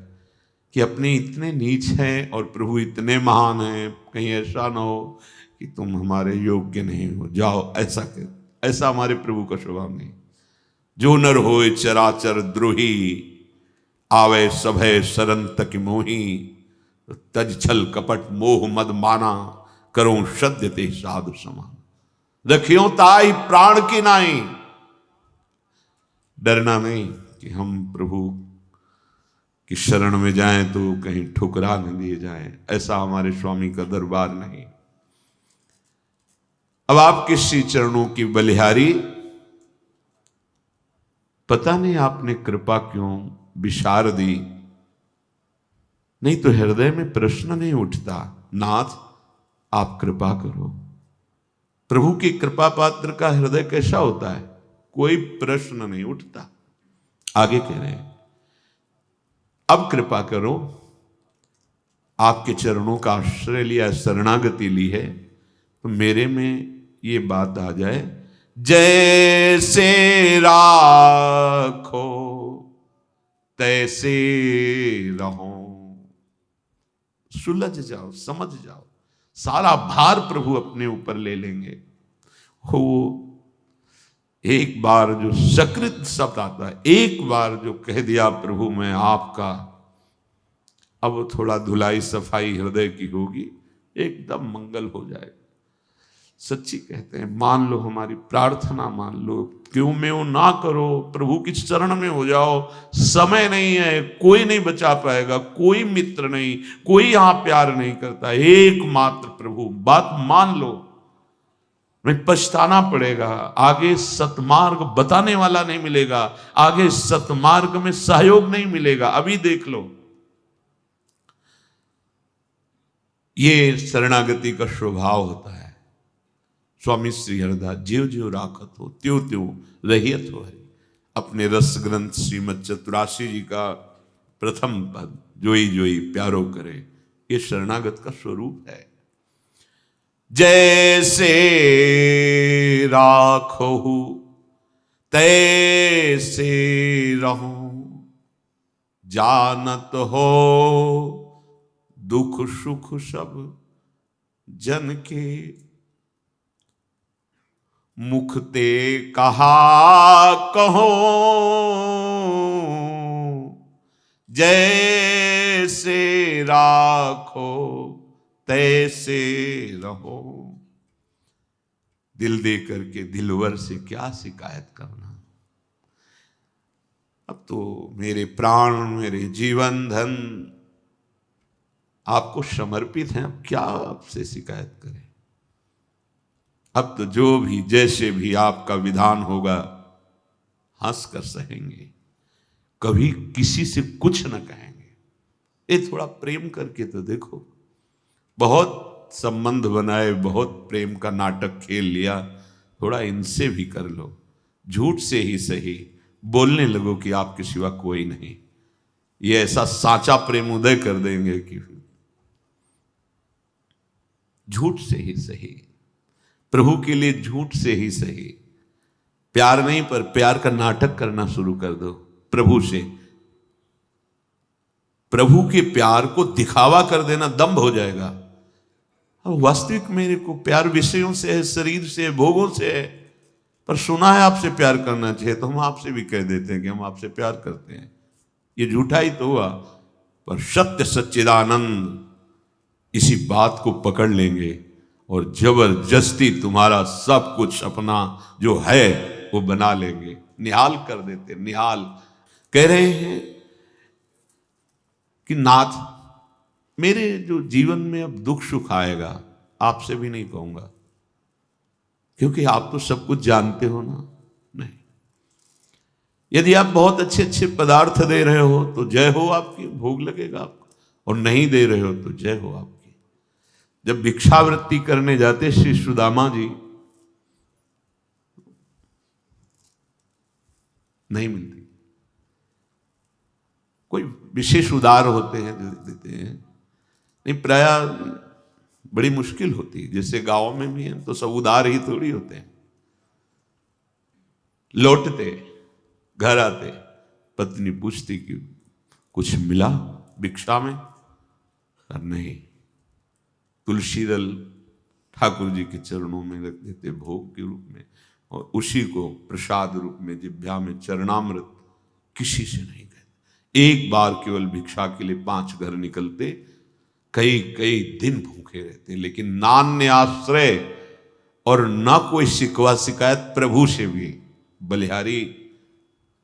कि अपने इतने नीच हैं और प्रभु इतने महान हैं, कहीं ऐसा ना हो कि तुम हमारे योग्य नहीं हो, जाओ ऐसा कर। ऐसा हमारे प्रभु का स्वभाव नहीं। जो नर होए चराचर द्रोही, आवे सभय शरण तक मोही। तज छल कपट मोह मद माना, करो सद्य ते साधु समान। रखियो ताई प्राण की नाई। डरना नहीं कि हम प्रभु की शरण में जाएं तो कहीं ठुकरा न दिए जाएं, ऐसा हमारे स्वामी का दरबार नहीं। अब आपके श्री चरणों की बलिहारी, पता नहीं आपने कृपा क्यों विशार दी, नहीं तो हृदय में प्रश्न नहीं उठता। नाथ, आप कृपा करो। प्रभु की कृपा पात्र का हृदय कैसा होता है, कोई प्रश्न नहीं उठता। आगे कह रहे हैं, अब कृपा करो, आपके चरणों का आश्रय लिया, शरणागति ली है, तो मेरे में ये बात आ जाए, जैसे राखो तैसे रहो। सुलझ जाओ, समझ जाओ, सारा भार प्रभु अपने ऊपर ले लेंगे। हो एक बार जो सकृत शब्द आता है, एक बार जो कह दिया प्रभु मैं आपका, अब थोड़ा धुलाई सफाई हृदय की होगी, एकदम मंगल हो जाएगा। सच्ची कहते हैं, मान लो हमारी प्रार्थना, मान लो, क्यों में वो ना करो, प्रभु की चरण में हो जाओ। समय नहीं है, कोई नहीं बचा पाएगा, कोई मित्र नहीं, कोई यहां प्यार नहीं करता, एकमात्र प्रभु। बात मान लो, नहीं पछताना पड़ेगा, आगे सतमार्ग बताने वाला नहीं मिलेगा, आगे सतमार्ग में सहयोग नहीं मिलेगा। अभी देख लो, ये शरणागति का स्वभाव होता है। स्वामी श्री हरिदास, ज्यों ज्यों राखत हो त्यों त्यों रहियत हो हरि। अपने रस ग्रंथ श्रीमद चतुरासी जी का प्रथम पद, जोई जोई प्यारो करे, ये शरणागत का स्वरूप है। जैसे राखो तैसे रहूं, जानत हो दुख सुख सब जन के। मुख ते कहा कहो जैसे राखो तैसे रहो। दिल दे करके दिलवर से क्या शिकायत करना। अब तो मेरे प्राण, मेरे जीवन धन आपको समर्पित हैं, अब क्या आपसे शिकायत करें। अब तो जो भी जैसे भी आपका विधान होगा हंस कर सहेंगे, कभी किसी से कुछ न कहेंगे। ये थोड़ा प्रेम करके तो देखो, बहुत संबंध बनाए, बहुत प्रेम का नाटक खेल लिया, थोड़ा इनसे भी कर लो। झूठ से ही सही बोलने लगो कि आपके सिवा कोई नहीं, ये ऐसा साचा प्रेम उदय कर देंगे कि झूठ से ही सही, प्रभु के लिए झूठ से ही सही। प्यार नहीं, पर प्यार का नाटक करना शुरू कर दो प्रभु से। प्रभु के प्यार को दिखावा कर देना दंभ हो जाएगा। अब वास्तविक मेरे को प्यार विषयों से है, शरीर से है, भोगों से है, पर सुना है आपसे प्यार करना चाहिए, तो हम आपसे भी कह देते हैं कि हम आपसे प्यार करते हैं। ये झूठा ही तो हुआ, पर सत्य सच्चिदानंद इसी बात को पकड़ लेंगे और जबरदस्ती तुम्हारा सब कुछ अपना जो है वो बना लेंगे, निहाल कर देते। निहाल कह रहे हैं कि नाथ, मेरे जो जीवन में अब दुख सुख आएगा आपसे भी नहीं कहूंगा, क्योंकि आप तो सब कुछ जानते हो ना। नहीं, यदि आप बहुत अच्छे अच्छे पदार्थ दे रहे हो तो जय हो आपकी, भोग लगेगा आपको, और नहीं दे रहे हो तो जय हो आपकी। जब भिक्षावृत्ति करने जाते श्री सुदामा जी, नहीं मिलती, कोई विशेष उदार होते हैं देते हैं, नहीं प्राय बड़ी मुश्किल होती है। जैसे गांव में भी हैं तो सब उदार ही थोड़ी होते हैं। लौटते घर आते पत्नी पूछती कि कुछ मिला भिक्षा में, और नहीं, तुलसी दल ठाकुर जी के चरणों में रख देते भोग के रूप में, और उसी को प्रसाद रूप में जिह्वा में चरणामृत किसी से नहीं कहते। एक बार केवल भिक्षा के लिए 5 घर निकलते, कई कई दिन भूखे रहते, लेकिन नान्य आश्रय और न कोई शिकवा शिकायत प्रभु से भी। बलिहारी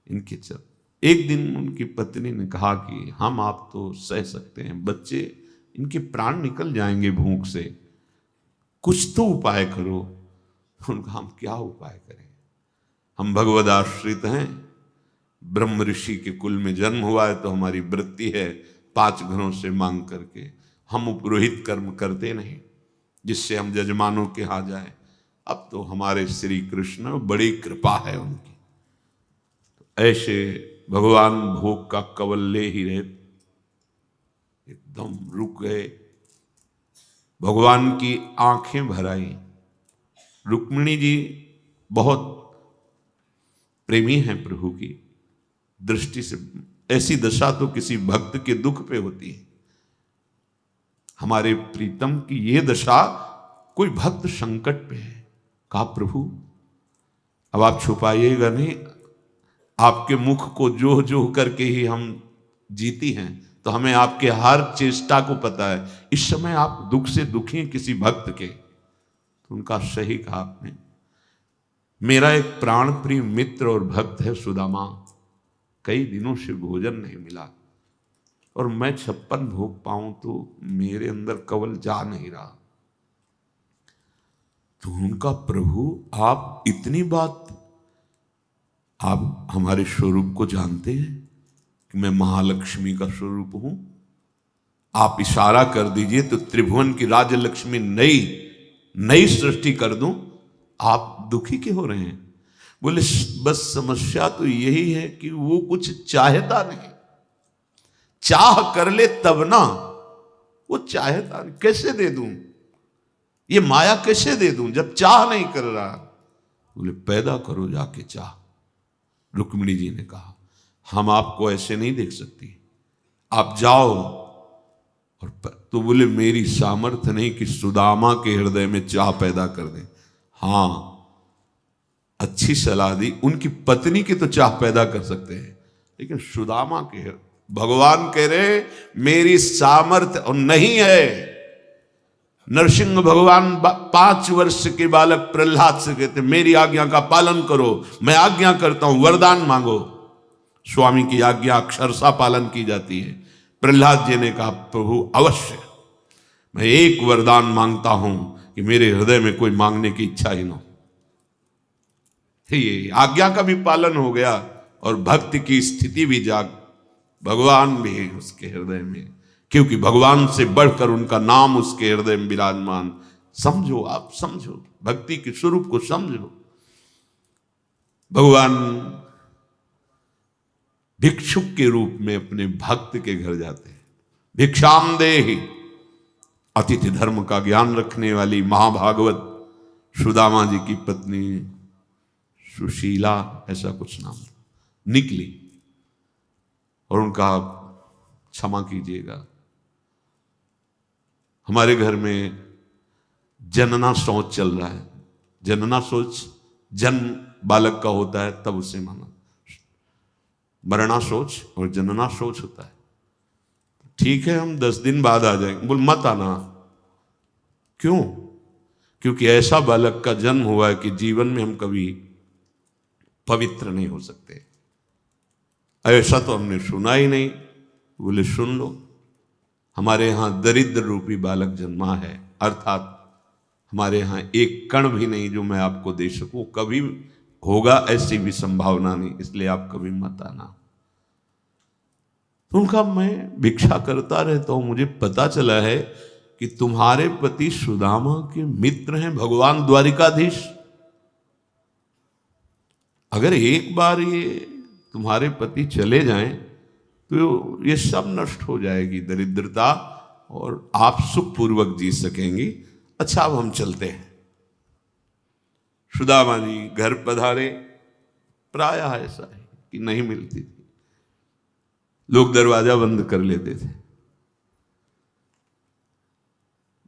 इनके चल, एक दिन उनकी पत्नी ने कहा कि हम आप तो सह सकते हैं, बच्चे इनके प्राण निकल जाएंगे भूख से, कुछ तो उपाय करो। उनका हम क्या उपाय करें, हम भगवद आश्रित हैं, ब्रह्म ऋषि के कुल में जन्म हुआ है तो हमारी वृत्ति है 5 घरों से मांग करके, हम उपरोहित कर्म करते नहीं जिससे हम जजमानों के यहाँ जाएं। अब तो हमारे श्री कृष्ण, बड़ी कृपा है उनकी, तो ऐसे भगवान भोग का कवल ले ही रहे, एकदम रुक गए। भगवान की आंखें भर आई। रुक्मिणी जी बहुत प्रेमी हैं प्रभु की दृष्टि से, ऐसी दशा तो किसी भक्त के दुख पे होती है। हमारे प्रीतम की ये दशा, कोई भक्त संकट पे है, कहा प्रभु अब आप छुपाइएगा नहीं, आपके मुख को जो जो करके ही हम जीती हैं, तो हमें आपके हर चेष्टा को पता है। इस समय आप दुख से दुखी हैं किसी भक्त के, तो उनका सही कहा आपने। मेरा एक प्राण प्रिय मित्र और भक्त है सुदामा, कई दिनों से भोजन नहीं मिला, और मैं 56 भोग पाऊं तो मेरे अंदर कवल जा नहीं रहा। तो उनका प्रभु आप इतनी बात, आप हमारे स्वरूप को जानते हैं कि मैं महालक्ष्मी का स्वरूप हूं, आप इशारा कर दीजिए तो त्रिभुवन की राज्य लक्ष्मी नई सृष्टि कर दूं, आप दुखी क्यों हो रहे हैं? बोले बस समस्या तो यही है कि वो कुछ चाहता नहीं, चाह कर ले तब ना, वो चाहता नहीं, कैसे दे दूं ये माया, कैसे दे दूं जब चाह नहीं कर रहा? बोले पैदा करो जाके चाह। रुक्मिणी जी ने कहा हम आपको ऐसे नहीं देख सकती, आप जाओ। और तो बोले मेरी सामर्थ्य नहीं कि सुदामा के हृदय में चाह पैदा कर दे। हाँ, अच्छी सलाह दी, उनकी पत्नी की तो चाह पैदा कर सकते हैं, लेकिन सुदामा के, भगवान कह रहे मेरी सामर्थ्य और नहीं है। नरसिंह भगवान 5 वर्ष के बालक प्रहलाद से कहते मेरी आज्ञा का पालन करो, मैं आज्ञा करता हूं, वरदान मांगो। स्वामी की आज्ञा अक्षरशः पालन की जाती है। प्रहलाद जी ने कहा प्रभु अवश्य, मैं एक वरदान मांगता हूं कि मेरे हृदय में कोई मांगने की इच्छा ही ना हो। ये आज्ञा का भी पालन हो गया और भक्ति की स्थिति भी जाग, भगवान भी उसके हृदय में, क्योंकि भगवान से बढ़कर उनका नाम उसके हृदय में विराजमान। समझो, आप समझो, भक्ति के स्वरूप को समझो। भगवान भिक्षुक के रूप में अपने भक्त के घर जाते हैं। भिक्षाम देहि, अतिथि धर्म का ज्ञान रखने वाली महाभागवत सुदामा जी की पत्नी सुशीला, ऐसा कुछ नाम था, निकली और उनका क्षमा कीजिएगा, हमारे घर में जनना शौच चल रहा है। जनना शौच जन्म बालक का होता है तब उसे माना। मरना सोच और जनना सोच होता है। ठीक है हम 10 दिन बाद आ जाएंगे, बोल मत आना। क्यों? क्योंकि ऐसा बालक का जन्म हुआ है कि जीवन में हम कभी पवित्र नहीं हो सकते। ऐसा तो हमने सुना ही नहीं। बोले सुन लो, हमारे यहां दरिद्र रूपी बालक जन्मा है, अर्थात हमारे यहां एक कण भी नहीं जो मैं आपको दे सकूं, कभी होगा ऐसी भी संभावना नहीं, इसलिए आप कभी मत आना। तो उनका मैं भिक्षा करता रहता हूं, मुझे पता चला है कि तुम्हारे पति सुदामा के मित्र हैं भगवान द्वारिकाधीश। अगर एक बार ये तुम्हारे पति चले जाएं तो ये सब नष्ट हो जाएगी दरिद्रता, और आप सुखपूर्वक जी सकेंगी। अच्छा अब हम चलते हैं। सुदामा जी घर पधारे। प्रायः ऐसा है कि नहीं मिलती थी, लोग दरवाजा बंद कर लेते थे।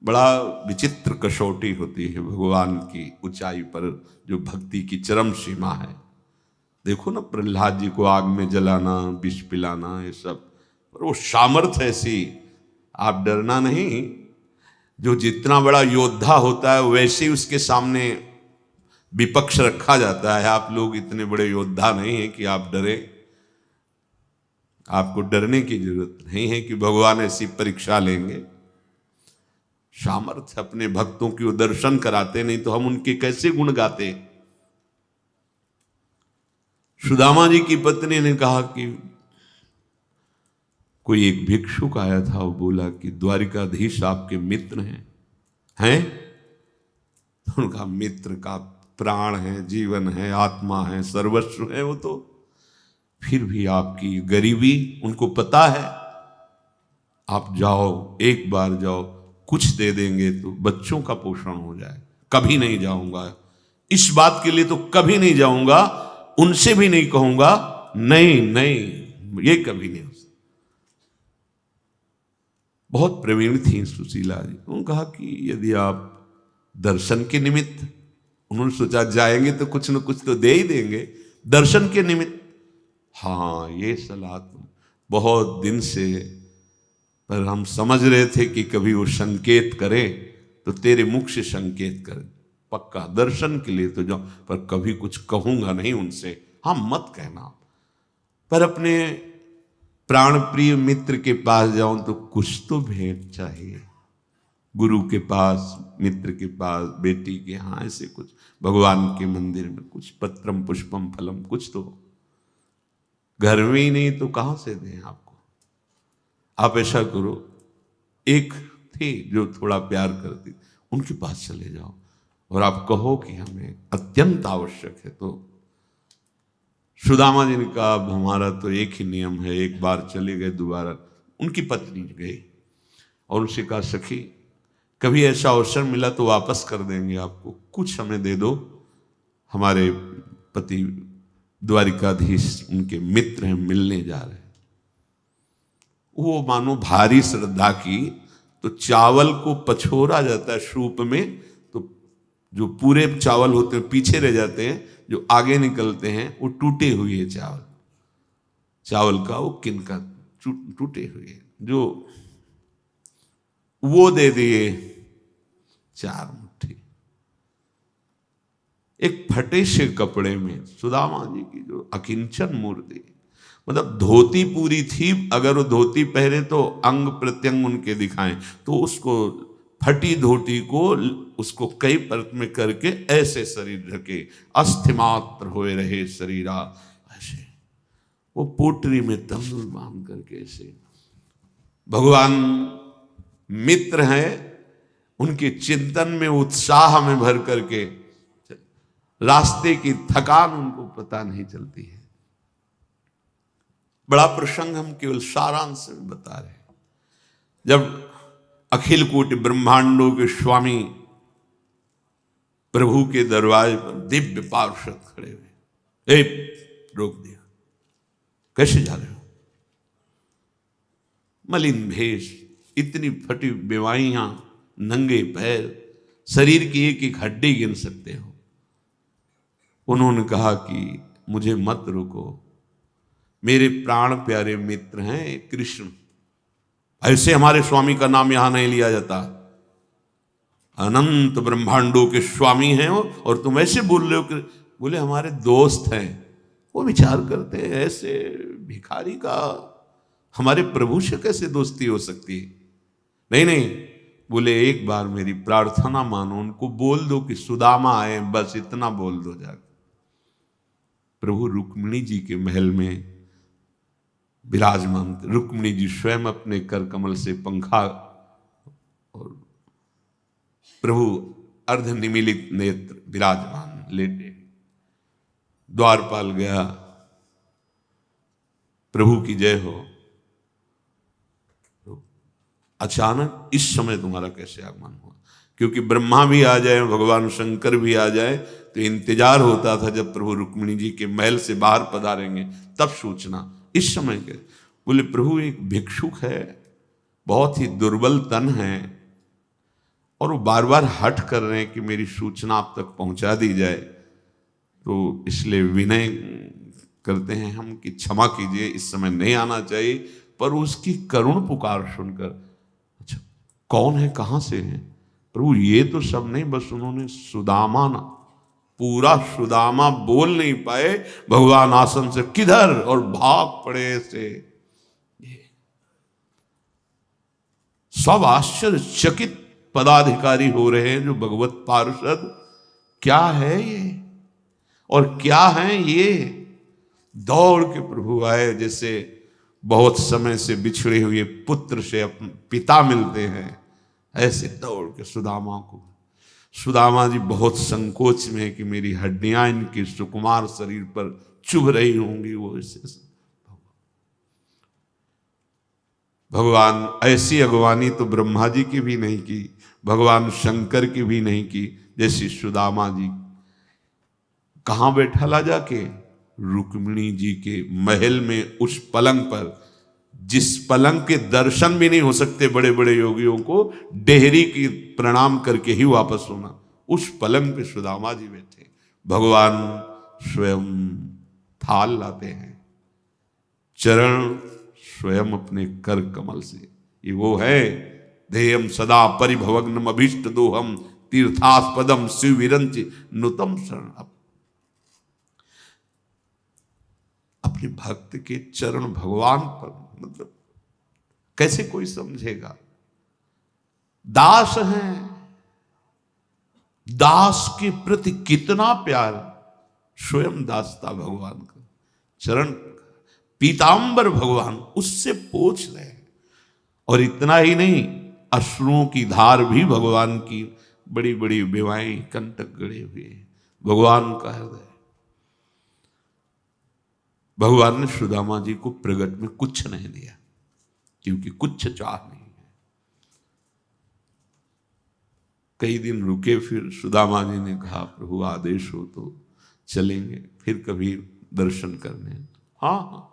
बड़ा विचित्र कसौटी होती है भगवान की ऊंचाई पर, जो भक्ति की चरम सीमा है। देखो ना, प्रहलाद जी को आग में जलाना, विष पिलाना, ये सब, पर वो सामर्थ्य ऐसी, आप डरना नहीं। जो जितना बड़ा योद्धा होता है वैसे ही उसके सामने विपक्ष रखा जाता है। आप लोग इतने बड़े योद्धा नहीं हैं कि आप डरे। आपको डरने की जरूरत नहीं है कि भगवान ऐसी परीक्षा लेंगे। सामर्थ्य अपने भक्तों की वो दर्शन कराते, नहीं तो हम उनके कैसे गुण गाते। सुदामा जी की पत्नी ने कहा कि कोई एक भिक्षुक आया था, वो बोला कि द्वारिकाधीश आपके मित्र हैं? तो उनका मित्र का प्राण है, जीवन है, आत्मा है, सर्वस्व है वो तो। फिर भी आपकी गरीबी उनको पता है। आप जाओ, एक बार जाओ, कुछ दे देंगे तो बच्चों का पोषण हो जाए। कभी नहीं जाऊंगा, इस बात के लिए तो कभी नहीं जाऊंगा, उनसे भी नहीं कहूंगा, नहीं नहीं, ये कभी नहीं हो सकता। बहुत प्रवीण थी सुशीला जी। उन्होंने कहा कि यदि आप दर्शन के निमित्त, उन्होंने सोचा जाएंगे तो कुछ न कुछ तो दे ही देंगे, दर्शन के निमित्त। हाँ, ये सलाह तो बहुत दिन से, पर हम समझ रहे थे कि कभी वो संकेत करे तो तेरे मुख से संकेत करे, पक्का दर्शन के लिए तो जाओ, पर कभी कुछ कहूंगा नहीं उनसे। हाँ मत कहना, पर अपने प्राण प्रिय मित्र के पास जाऊं तो कुछ तो भेंट चाहिए। गुरु के पास, मित्र के पास, बेटी के, हाँ ऐसे कुछ, भगवान के मंदिर में कुछ पत्रम पुष्पम फलम, कुछ तो। घर में ही नहीं तो कहां से दें आपको। आप ऐसा करो, एक थी जो थोड़ा प्यार करती, उनके पास चले जाओ और आप कहो कि हमें अत्यंत आवश्यक है। तो सुदामा जी ने कहा अब हमारा तो एक ही नियम है, एक बार चले गए दोबारा। उनकी पत्नी गई और उनसे कहा सखी कभी ऐसा अवसर मिला तो वापस कर देंगे आपको, कुछ हमें दे दो, हमारे पति द्वारिकाधीश उनके मित्र हैं, मिलने जा रहे हैं। वो मानो भारी श्रद्धा की, तो चावल को पछोरा जाता है सूप में, तो जो पूरे चावल होते हैं पीछे रह जाते हैं, जो आगे निकलते हैं वो टूटे हुए चावल, चावल का वो किनका टूटे हुए, जो वो दे दिए 4 मुट्ठी। एक फटे से कपड़े में सुदामा जी की जो अकिंचन मूर्ति, मतलब धोती पूरी थी, अगर वो धोती पहने तो अंग प्रत्यंग उनके दिखाएं, तो उसको फटी धोती को उसको कई परत में करके ऐसे शरीर ढके, अस्थिमात्र होए रहे शरीरा, ऐसे वो पोटरी में तंदुल बांध करके ऐसे। भगवान मित्र हैं, उनके चिंतन में उत्साह में भर करके रास्ते की थकान उनको पता नहीं चलती है। बड़ा प्रसंग हम केवल सारांश में बता रहे हैं। जब अखिल कोटि ब्रह्मांडों के स्वामी प्रभु के दरवाजे पर दिव्य पार्षद खड़े हुए, रोक दिया, कैसे जा रहे हो? मलिन भेष, इतनी फटी बेवाइयां, नंगे पैर, शरीर की एक एक हड्डी गिन सकते हो। उन्होंने कहा कि मुझे मत रोको, मेरे प्राण प्यारे मित्र हैं कृष्ण, ऐसे हमारे स्वामी का नाम यहां नहीं लिया जाता, अनंत ब्रह्मांडों के स्वामी हैं और तुम ऐसे बोल रहे हो कि बोले हमारे दोस्त हैं। वो विचार करते हैं ऐसे भिखारी का हमारे प्रभु से कैसे दोस्ती हो सकती है। नहीं नहीं, बोले एक बार मेरी प्रार्थना मानो, उनको बोल दो कि सुदामा आए, बस इतना बोल दो जाकर। प्रभु रुक्मिणी जी के महल में विराजमान थे। रुक्मिणी जी स्वयं अपने कर कमल से पंखा और प्रभु अर्धनिमीलित नेत्र विराजमान लेटे। द्वारपाल गया, प्रभु की जय हो। अचानक इस समय तुम्हारा कैसे आगमन हुआ? क्योंकि ब्रह्मा भी आ जाए, भगवान शंकर भी आ जाए, तो इंतजार होता था जब प्रभु रुक्मिणी जी के महल से बाहर पधारेंगे तब सूचना। इस समय के बोले प्रभु एक भिक्षुक है, बहुत ही दुर्बल तन है, और वो बार बार हठ कर रहे हैं कि मेरी सूचना आप तक पहुंचा दी जाए, तो इसलिए विनय करते हैं हम कि क्षमा कीजिए, इस समय नहीं आना चाहिए। पर उसकी करुण पुकार सुनकर, अच्छा कौन है, कहां से है? प्रभु ये तो सब नहीं, बस उन्होंने सुदामा ना, पूरा सुदामा बोल नहीं पाए, भगवान आसन से किधर और भाग पड़े से। सब आश्चर्यचकित पदाधिकारी हो रहे हैं जो भगवत पार्षद, क्या है ये और क्या है ये। दौड़ के प्रभु आए, जैसे बहुत समय से बिछड़े हुए पुत्र से अपने पिता मिलते हैं, ऐसे दौड़ के सुदामा को। सुदामा जी बहुत संकोच में है कि मेरी हड्डियां इनके सुकुमार शरीर पर चुभ रही होंगी। वो ऐसे भगवान ऐसी अगवानी तो ब्रह्मा जी की भी नहीं की, भगवान शंकर की भी नहीं की, जैसी सुदामा जी। कहां बैठा ला जाके? रुक्मिणी जी के महल में, उस पलंग पर जिस पलंग के दर्शन भी नहीं हो सकते बड़े बड़े योगियों को, डेहरी की प्रणाम करके ही वापस होना, उस पलंग पे सुदामा जी बैठे। भगवान स्वयं थाल लाते हैं, चरण स्वयं अपने कर कमल से। ये वो है, ध्येयम सदा परिभवग्नम अभीष्ट दोहम तीर्थास्पदम शिव विरंच नुतम शरण। अपने भक्त के चरण भगवान पर, मतलब कैसे कोई समझेगा? दास हैं, दास के प्रति कितना प्यार, स्वयं दासता भगवान का चरण, पीतांबर भगवान उससे पोंछ रहे हैं। और इतना ही नहीं, अश्रुओं की धार भी भगवान की बड़ी बड़ी विवाहें कंटक गड़े हुए, भगवान का हृदय। भगवान ने सुदामा जी को प्रगट में कुछ नहीं दिया, क्योंकि कुछ चाह नहीं है। कई दिन रुके, फिर सुदामा जी ने कहा प्रभु आदेश हो तो चलेंगे फिर कभी दर्शन करने। हाँ हाँ,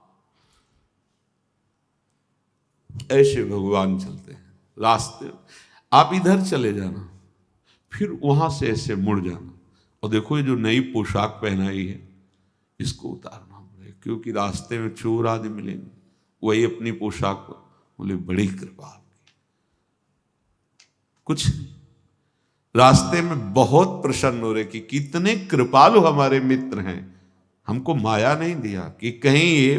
ऐसे भगवान चलते हैं रास्ते। आप इधर चले जाना, फिर वहां से ऐसे मुड़ जाना, और देखो ये जो नई पोशाक पहनाई है इसको उतारना, क्योंकि रास्ते में चोर आदि मिलेंगे, वही अपनी पोशाक। बोले बड़ी कृपा आपकी। कुछ रास्ते में बहुत प्रसन्न हो रहे कि कितने कृपालु हमारे मित्र हैं, हमको माया नहीं दिया कि कहीं ये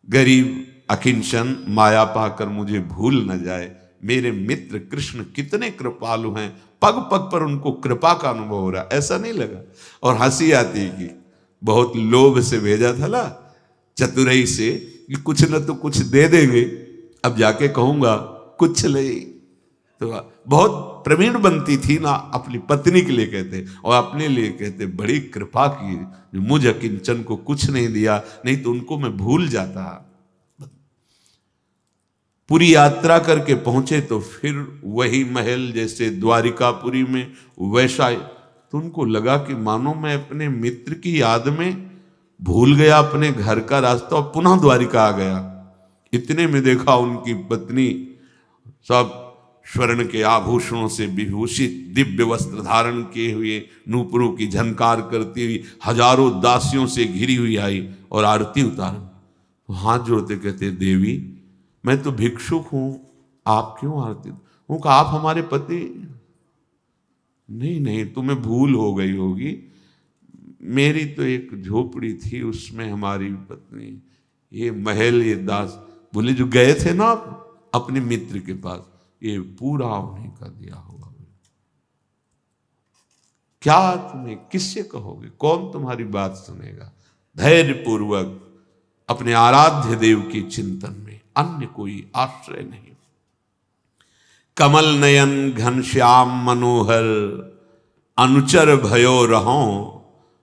गरीब अकिंचन माया पाकर मुझे भूल न जाए। मेरे मित्र कृष्ण कितने कृपालु हैं, पग पग पर उनको कृपा का अनुभव हो रहा, ऐसा नहीं लगा। और हंसी आती है कि बहुत लोभ से भेजा था ना, चतुराई से, कि कुछ न तो कुछ दे देंगे, अब जाके कहूंगा कुछ ले। तो बहुत प्रवीण बनती थी ना, अपनी पत्नी के लिए कहते और अपने लिए कहते बड़ी कृपा की जो मुझ अकिंचन को कुछ नहीं दिया, नहीं तो उनको मैं भूल जाता। पूरी यात्रा करके पहुंचे तो फिर वही महल, जैसे द्वारिकापुरी में वैसा। तो उनको लगा कि मानो मैं अपने मित्र की याद में भूल गया अपने घर का रास्ता और पुनः द्वारिका आ गया। इतने में देखा उनकी पत्नी सब स्वर्ण के आभूषणों से विभूषित दिव्य वस्त्र धारण किए हुए, नूपुरों की झनकार करती हुई, हजारों दासियों से घिरी हुई आई और आरती उतार। तो हाथ जोड़ते कहते, देवी मैं तो भिक्षुक हूं, आप क्यों आरती? वो कहा, आप हमारे पति? नहीं नहीं, तुम्हें भूल हो गई होगी, मेरी तो एक झोपड़ी थी, उसमें हमारी पत्नी, ये महल, ये दास। बोले, जो गए थे ना अपने मित्र के पास, ये पूरा उन्हीं का दिया होगा। क्या तुम्हें किससे कहोगे, कौन तुम्हारी बात सुनेगा? धैर्य पूर्वक अपने आराध्य देव के चिंतन में, अन्य कोई आश्रय नहीं। कमल नयन घनश्याम मनोहर, अनुचर भयो रहो,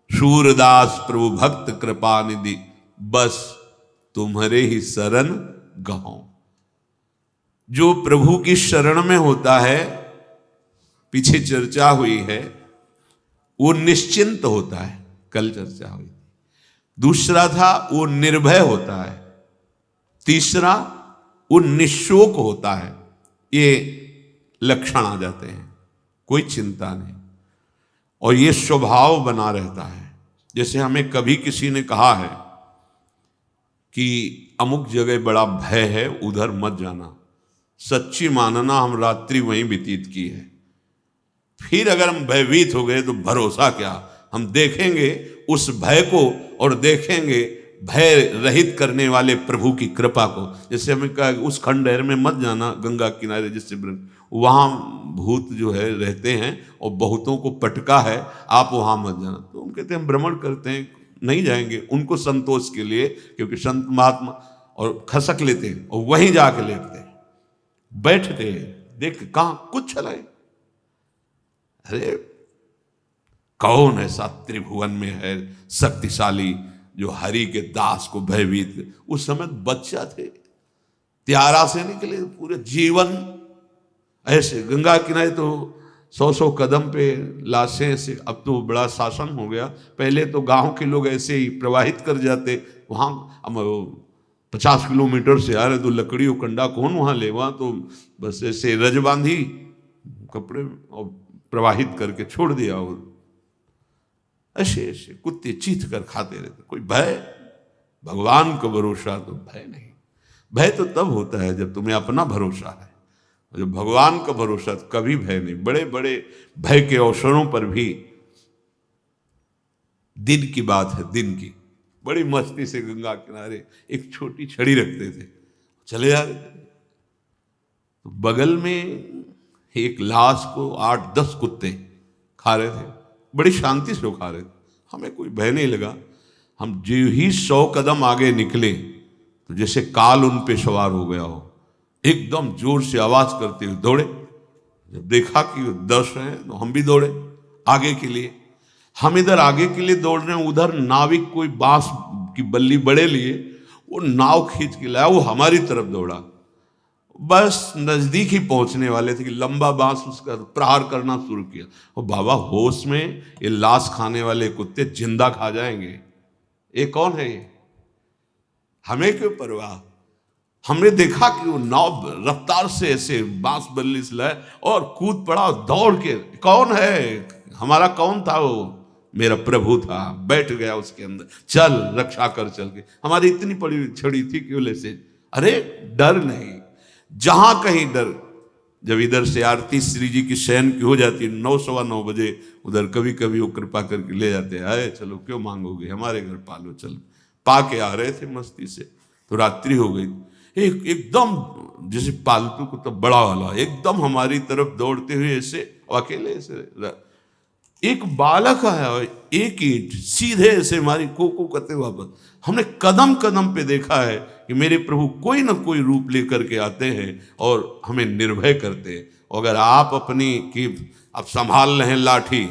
सूरदास प्रभु भक्त कृपा निधि, बस तुम्हारे ही शरण गहो। जो प्रभु की शरण में होता है, पीछे चर्चा हुई है, वो निश्चिंत होता है, कल चर्चा हुई। दूसरा था वो निर्भय होता है, तीसरा वो निशोक होता है। ये लक्षण आ जाते हैं, कोई चिंता नहीं, और ये स्वभाव बना रहता है। जैसे हमें कभी किसी ने कहा है कि अमुक जगह बड़ा भय है, उधर मत जाना, सच्ची मानना हम रात्रि वहीं व्यतीत की है। फिर अगर हम भयभीत हो गए तो भरोसा क्या, हम देखेंगे उस भय को और देखेंगे भय रहित करने वाले प्रभु की कृपा को। जैसे हमें कहा उस खंडहर में मत जाना, गंगा किनारे, जिससे वहाँ भूत जो है रहते हैं और बहुतों को पटका है, आप वहाँ मत जाना। तो हम कहते हैं हम भ्रमण करते हैं, नहीं जाएंगे, उनको संतोष के लिए, क्योंकि संत महात्मा और खसक लेते हैं और वहीं जाके लेटते हैं, बैठते हैं, देख कहाँ कुछ चलाए। अरे कौन ऐसा त्रिभुवन में है शक्तिशाली जो हरि के दास को भयभीत? उस समय बच्चा थे, त्यारा से निकले, पूरे जीवन ऐसे गंगा किनारे तो 100-100 कदम पे लाशें ऐसे। अब तो बड़ा शासन हो गया, पहले तो गांव के लोग ऐसे ही प्रवाहित कर जाते। वहाँ 50 किलोमीटर से आ रहे तो लकड़ी और कंडा कौन वहाँ ले, वहाँ तो बस ऐसे रज बांधी कपड़े और प्रवाहित करके छोड़ दिया। और ऐसे ऐसे कुत्ते चीथ कर खाते रहते, कोई भय? भगवान का भरोसा तो भय नहीं। भय तो तब होता है जब तुम्हें अपना भरोसा है, जब भगवान का भरोसा तो कभी भय नहीं। बड़े बड़े भय के अवसरों पर भी, दिन की बात है, दिन की, बड़ी मस्ती से गंगा किनारे एक छोटी छड़ी रखते थे, चले जा रहे थे, तो बगल में एक लाश को 8-10 कुत्ते खा रहे थे, बड़ी शांति से खा रहे थे। हमें कोई भय नहीं लगा। हम जो ही 100 कदम आगे निकले तो जैसे काल उन पे सवार हो गया हो, एकदम जोर से आवाज करते हुए दौड़े। जब देखा कि 10 हैं तो हम भी दौड़े आगे के लिए। हम इधर आगे के लिए दौड़ रहे हैं, उधर नाविक कोई बांस की बल्ली बड़े लिए, वो नाव खींच के लाया, वो हमारी तरफ दौड़ा। बस नजदीक ही पहुंचने वाले थे कि लंबा बांस उसका प्रहार करना शुरू किया। और बाबा होश में, ये लाश खाने वाले कुत्ते जिंदा खा जाएंगे, ये कौन है ये? हमें क्यों परवाह? हमने देखा कि वो नाव रफ्तार से ऐसे बांस बल्ली से लाए और कूद पड़ा दौड़ के। कौन है? हमारा कौन था वो? मेरा प्रभु था, बैठ गया उसके अंदर, चल रक्षा कर चल के। हमारी इतनी बड़ी छड़ी थी कि बोले से, अरे डर नहीं, जहां कहीं डर। जब इधर से आरती श्री जी की शयन की हो जाती है 9-9:15 बजे, उधर कभी कभी वो कृपा करके ले जाते हैं, आए चलो क्यों मांगोगे, हमारे घर पालो। चल पा के आ रहे थे मस्ती से, तो रात्रि हो गई। एकदम जैसे पालतू को तो बड़ा वाला एकदम हमारी तरफ दौड़ते हुए ऐसे अकेले ऐसे, एक बालक आया, एक ईंट सीधे ऐसे हमारी को करते वापस। हमने कदम कदम पे देखा है कि मेरे प्रभु कोई ना कोई रूप लेकर के आते हैं और हमें निर्भय करते हैं। अगर आप अपनी कि आप संभाल रहे हैं लाठी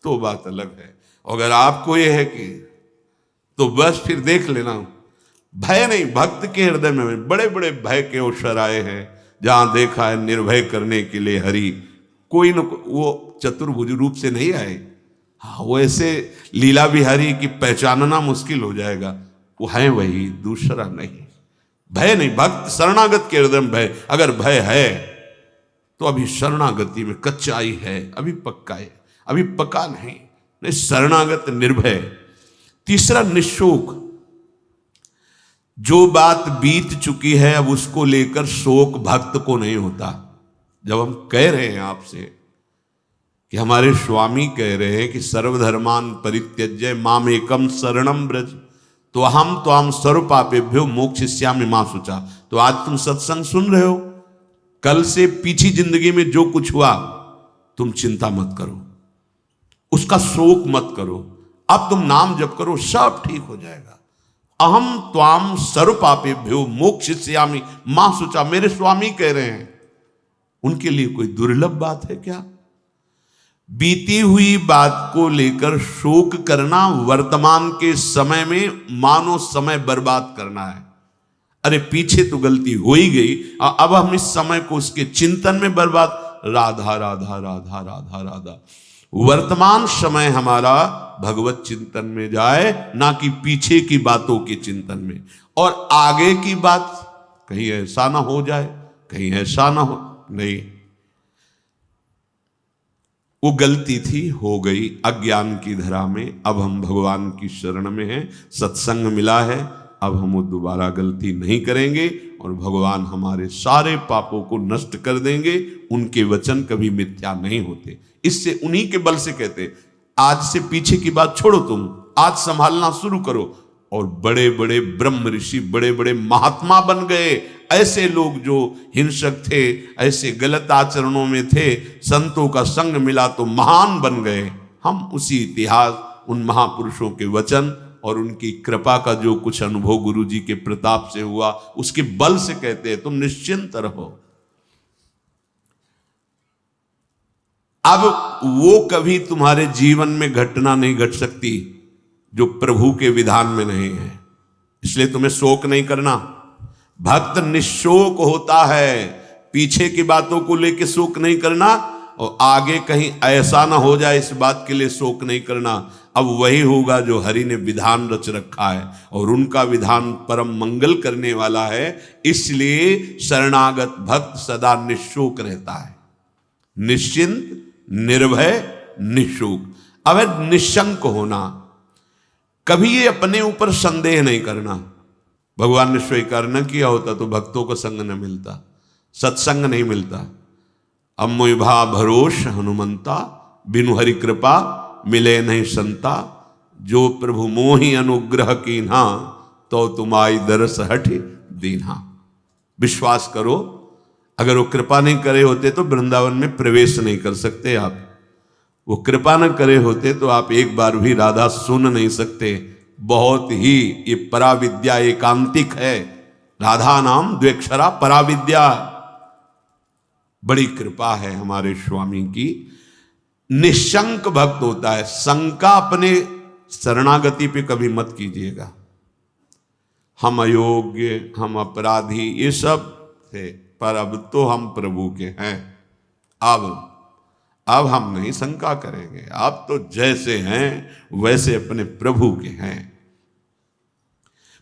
तो बात अलग है, अगर आपको ये है कि तो बस फिर देख लेना, भय नहीं। भक्त के हृदय में बड़े बड़े भय के अवसर आए हैं, जहां देखा है निर्भय करने के लिए हरि कोई न वो चतुर्भुज रूप से नहीं आए। हाँ, वो ऐसे लीला बिहारी की पहचानना मुश्किल हो जाएगा, वो है वही, दूसरा नहीं। भय नहीं, भक्त शरणागत के हृदय में भय। अगर भय है तो अभी शरणागति में कच्चाई है, अभी पक्का है, अभी पका नहीं, शरणागत निर्भय। तीसरा निशोक, जो बात बीत चुकी है अब उसको लेकर शोक भक्त को नहीं होता। जब हम कह रहे हैं आपसे कि हमारे स्वामी कह रहे हैं कि सर्वधर्मान परित्यज्य मामेकम शरणम ब्रज, तो हम त्वाम सर्व पापेभ्यो मोक्षयिष्यामि मा शुचा। तो आज तुम सत्संग सुन रहे हो, कल से पीछी जिंदगी में जो कुछ हुआ तुम चिंता मत करो, उसका शोक मत करो, अब तुम नाम जप करो, सब ठीक हो जाएगा। अहम त्वाम सर्व पापेभ्यो मोक्षयिष्यामि मा शुचा, मेरे स्वामी कह रहे हैं। उनके लिए कोई दुर्लभ बात है क्या? बीती हुई बात को लेकर शोक करना वर्तमान के समय में मानो समय बर्बाद करना है। अरे पीछे तो गलती हो ही गई, अब हम इस समय को उसके चिंतन में बर्बाद। राधा राधा राधा राधा राधा। वर्तमान समय हमारा भगवत चिंतन में जाए, ना कि पीछे की बातों के चिंतन में। और आगे की बात कहीं ऐसा ना हो जाए, कहीं ऐसा ना हो, नहीं, वो गलती थी, हो गई अज्ञान की धरा में। अब हम भगवान की शरण में हैं, सत्संग मिला है, अब हम वो दोबारा गलती नहीं करेंगे और भगवान हमारे सारे पापों को नष्ट कर देंगे। उनके वचन कभी मिथ्या नहीं होते। इससे उन्हीं के बल से कहते, आज से पीछे की बात छोड़ो, तुम आज संभालना शुरू करो। और बड़े बड़े ब्रह्म ऋषि, बड़े बड़े महात्मा बन गए। ऐसे लोग जो हिंसक थे, ऐसे गलत आचरणों में थे, संतों का संग मिला तो महान बन गए। हम उसी इतिहास, उन महापुरुषों के वचन और उनकी कृपा का जो कुछ अनुभव गुरु जी के प्रताप से हुआ, उसके बल से कहते हैं तुम निश्चिंत रहो। अब वो कभी तुम्हारे जीवन में घटना नहीं घट सकती जो प्रभु के विधान में नहीं है, इसलिए तुम्हें शोक नहीं करना। भक्त निशोक होता है, पीछे की बातों को लेकर शोक नहीं करना, और आगे कहीं ऐसा ना हो जाए इस बात के लिए शोक नहीं करना। अब वही होगा जो हरि ने विधान रच रखा है, और उनका विधान परम मंगल करने वाला है। इसलिए शरणागत भक्त सदा निशोक रहता है, निश्चिंत, निर्भय, निशोक। अब है निशंक होना, कभी ये अपने ऊपर संदेह नहीं करना। भगवान ने स्वीकार न किया होता तो भक्तों को संग न मिलता, सत्संग नहीं मिलता। अम्मुभा भरोस हनुमंता, बिनु हरि कृपा मिले नहीं संता। जो प्रभु मोहि अनुग्रह कीन्हा, तो तुम आई दरस हठ दीन्हा। विश्वास करो, अगर वो कृपा नहीं करे होते तो वृंदावन में प्रवेश नहीं कर सकते आप। वो कृपा न करे होते तो आप एक बार भी राधा सुन नहीं सकते। बहुत ही ये पराविद्या एकांतिक है, राधा नाम द्वेक्षरा पराविद्या। बड़ी कृपा है हमारे स्वामी की। निशंक भक्त होता है, शंका अपने शरणागति पे कभी मत कीजिएगा। हम अयोग्य, हम अपराधी, ये सब थे, पर अब तो हम प्रभु के हैं। अब हम नहीं शंका करेंगे, आप तो जैसे हैं वैसे अपने प्रभु के हैं।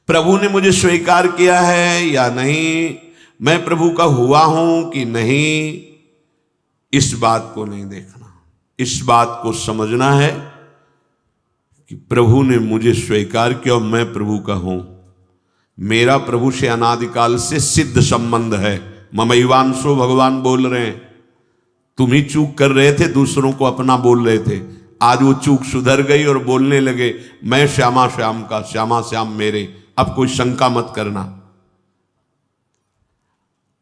प्रभु ने मुझे स्वीकार किया है या नहीं, मैं प्रभु का हुआ हूं कि नहीं, इस बात को नहीं देखना। इस बात को समझना है कि प्रभु ने मुझे स्वीकार किया और मैं प्रभु का हूं। मेरा प्रभु से अनादिकाल से सिद्ध संबंध है। ममैवांशो भगवान बोल रहे हैं। तुम ही चूक कर रहे थे, दूसरों को अपना बोल रहे थे। आज वो चूक सुधर गई और बोलने लगे मैं श्यामा श्याम का, श्यामा श्याम मेरे। अब कोई शंका मत करना।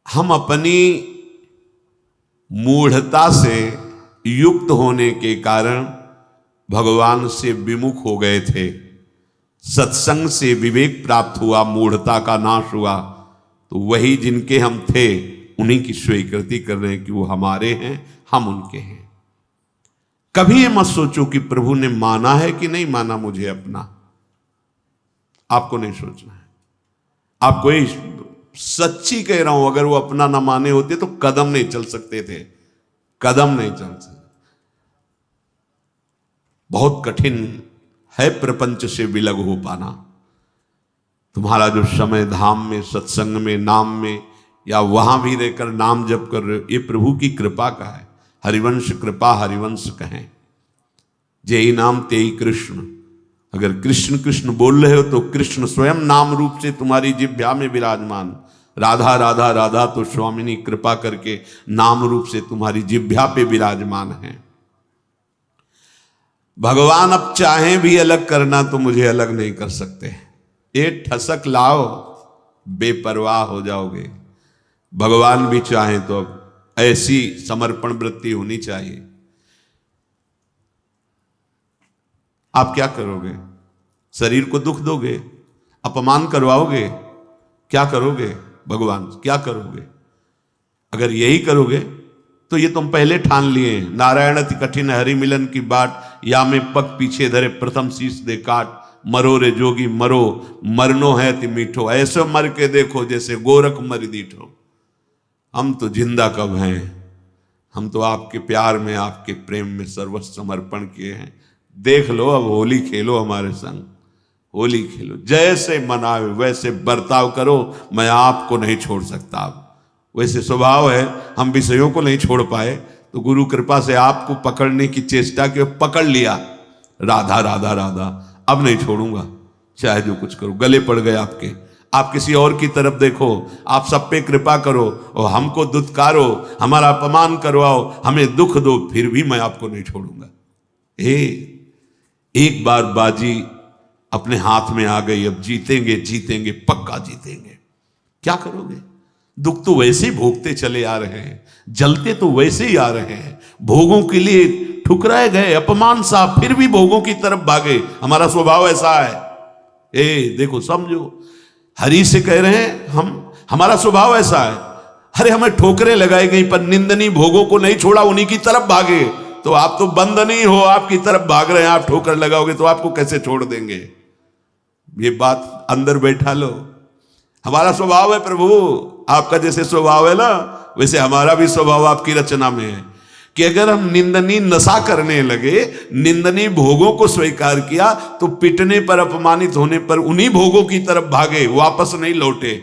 हम अपनी मूढ़ता से युक्त होने के कारण भगवान से विमुख हो गए थे। सत्संग से विवेक प्राप्त हुआ, मूढ़ता का नाश हुआ, तो वही जिनके हम थे उन्हीं की स्वीकृति कर रहे हैं कि वो हमारे हैं, हम उनके हैं। कभी ये मत सोचो कि प्रभु ने माना है कि नहीं माना मुझे अपना। आपको नहीं सोचना है। आपको ये सच्ची कह रहा हूं, अगर वो अपना ना माने होते तो कदम नहीं चल सकते थे, कदम नहीं चल सकते। बहुत कठिन है प्रपंच से विलग हो पाना। तुम्हारा जो समय धाम में, सत्संग में, नाम में या वहां भी रहकर नाम जप कर रहे हो, ये प्रभु की कृपा का है। हरिवंश कृपा हरिवंश कहें, जेई नाम तेई कृष्ण। अगर कृष्ण कृष्ण बोल रहे हो तो कृष्ण स्वयं नाम रूप से तुम्हारी जिह्वा में विराजमान। राधा राधा राधा तो स्वामिनी कृपा करके नाम रूप से तुम्हारी जिह्वा पे विराजमान है। भगवान अब चाहें भी अलग करना तो मुझे अलग नहीं कर सकते। ये ठसक लाओ, बेपरवाह हो जाओगे। भगवान भी चाहें तो अब ऐसी समर्पण वृत्ति होनी चाहिए। आप क्या करोगे? शरीर को दुख दोगे, अपमान करवाओगे, क्या करोगे? भगवान क्या करोगे? अगर यही करोगे तो ये तुम पहले ठान लिए, नारायण अति कठिन हरि मिलन की बाट, या में पग पीछे धरे प्रथम शीश दे काट। मरो रे जोगी मरो, मरनो है अति मीठो, ऐसे मर के देखो जैसे गोरख मर दीठो। हम तो जिंदा कब हैं? हम तो आपके प्यार में, आपके प्रेम में सर्वस्व समर्पण किए हैं। देख लो, अब होली खेलो हमारे संग, होली खेलो, जैसे मनावे वैसे बर्ताव करो, मैं आपको नहीं छोड़ सकता। अब वैसे स्वभाव है, हम विषयों को नहीं छोड़ पाए तो गुरु कृपा से आपको पकड़ने की चेष्टा की, पकड़ लिया। राधा राधा राधा, अब नहीं छोड़ूंगा, चाहे जो कुछ करो। गले पड़ गए आपके, आप किसी और की तरफ देखो, आप सब पे कृपा करो और हमको दुत्कारो, हमारा अपमान करवाओ, हमें दुख दो, फिर भी मैं आपको नहीं छोड़ूंगा। एक बार बाजी अपने हाथ में आ गई, अब जीतेंगे जीतेंगे, पक्का जीतेंगे। क्या करोगे? दुख तो वैसे ही भोगते चले आ रहे हैं, जलते तो वैसे ही आ रहे हैं, भोगों के लिए ठुकराए गए, अपमान सा, फिर भी भोगों की तरफ भागे। हमारा स्वभाव ऐसा है। देखो, समझो, हरि से कह रहे हैं हमारा स्वभाव ऐसा है। अरे हमें ठोकरें लगाई गई पर निंदनीय भोगों को नहीं छोड़ा, उन्हीं की तरफ भागे। तो आप तो बंद नहीं हो, आपकी तरफ भाग रहे हैं। आप ठोकर लगाओगे तो आपको कैसे छोड़ देंगे? ये बात अंदर बैठा लो। हमारा स्वभाव है प्रभु, आपका जैसे स्वभाव है ना, वैसे हमारा भी स्वभाव आपकी रचना में है कि अगर हम निंदनीय नशा करने लगे, निंदनीय भोगों को स्वीकार किया, तो पिटने पर, अपमानित होने पर उन्हीं भोगों की तरफ भागे, वापस नहीं लौटे।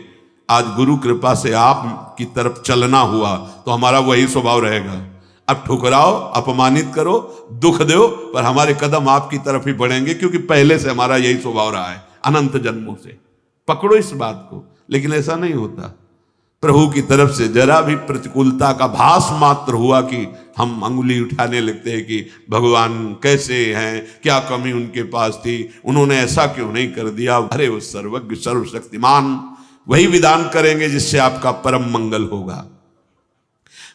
आज गुरु कृपा से आप की तरफ चलना हुआ तो हमारा वही स्वभाव रहेगा। अब ठुकराओ, अपमानित करो, दुख दो, पर हमारे कदम आपकी तरफ ही बढ़ेंगे, क्योंकि पहले से हमारा यही स्वभाव रहा है अनंत जन्मों से। पकड़ो इस बात को। लेकिन ऐसा नहीं होता। प्रभु की तरफ से जरा भी प्रतिकूलता का भास मात्र हुआ कि हम अंगुली उठाने लगते हैं कि भगवान कैसे हैं, क्या कमी उनके पास थी, उन्होंने ऐसा क्यों नहीं कर दिया। अरे वो सर्वज्ञ सर्वशक्तिमान वही विधान करेंगे जिससे आपका परम मंगल होगा।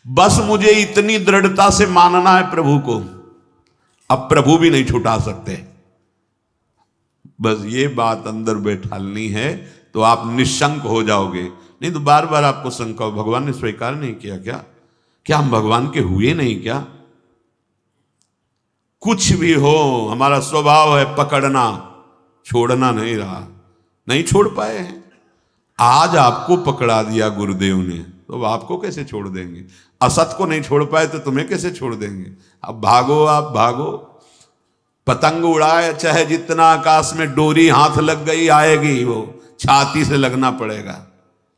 बस मुझे इतनी दृढ़ता से मानना है प्रभु को, अब प्रभु भी नहीं छुटा सकते। बस ये बात अंदर बैठालनी है तो आप निशंक हो जाओगे। नहीं तो बार बार आपको शंका, भगवान ने स्वीकार नहीं किया क्या? क्या हम भगवान के हुए नहीं क्या? कुछ भी हो, हमारा स्वभाव है पकड़ना, छोड़ना नहीं रहा, नहीं छोड़ पाए हैं। आज आपको पकड़ा दिया गुरुदेव ने, तो अब आपको कैसे छोड़ देंगे? असत को नहीं छोड़ पाए तो तुम्हें कैसे छोड़ देंगे? अब भागो, आप भागो। पतंग उड़ाए चाहे जितना आकाश में, डोरी हाथ लग गई आएगी, वो छाती से लगना पड़ेगा।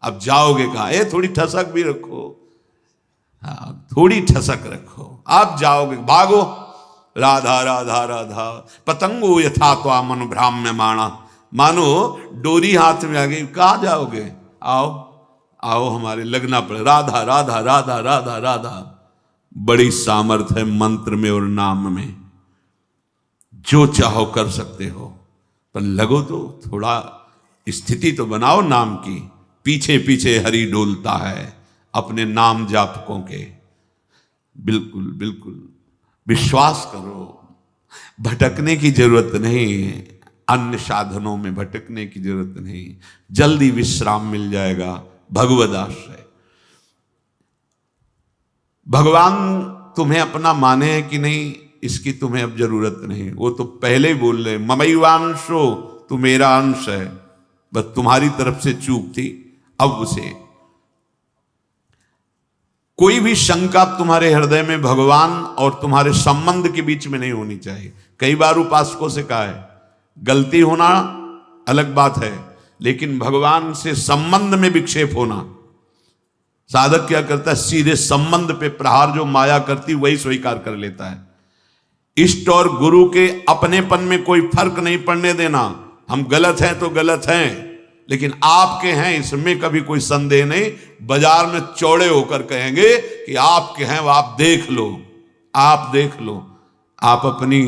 अब जाओगे कहाँ? ये थोड़ी ठसक भी रखो, हाँ थोड़ी ठसक रखो, आप जाओगे, भागो। राधा राधा राधा पतंगो यथा त्वा मन भ्राम्य माणा, मानो डोरी हाथ में आ गई, कहाँ जाओगे? आओ आओ, हमारे लगना पड़े। राधा राधा राधा राधा राधा। बड़ी सामर्थ है मंत्र में और नाम में, जो चाहो कर सकते हो, पर लगो तो थोड़ा स्थिति तो बनाओ नाम की। पीछे पीछे हरि डोलता है अपने नाम जापकों के। बिल्कुल बिल्कुल विश्वास करो, भटकने की जरूरत नहीं, अन्य साधनों में भटकने की जरूरत नहीं, जल्दी विश्राम मिल जाएगा। भगवद आश्रय। भगवान तुम्हें अपना माने है कि नहीं, इसकी तुम्हें अब जरूरत नहीं। वो तो पहले ही बोल रहे, ममैवांशो, तू मेरा अंश है, बस तुम्हारी तरफ से चूक थी। अब उसे कोई भी शंका तुम्हारे हृदय में भगवान और तुम्हारे संबंध के बीच में नहीं होनी चाहिए। कई बार उपासकों से कहा है, गलती होना अलग बात है, लेकिन भगवान से संबंध में विक्षेप होना, साधक क्या करता है, सीधे संबंध पे प्रहार जो माया करती वही स्वीकार कर लेता है। इष्ट और गुरु के अपनेपन में कोई फर्क नहीं पड़ने देना। हम गलत हैं तो गलत हैं, लेकिन आपके हैं इसमें कभी कोई संदेह नहीं। बाजार में चौड़े होकर कहेंगे कि आपके हैं, वो आप देख लो, आप देख लो। आप अपनी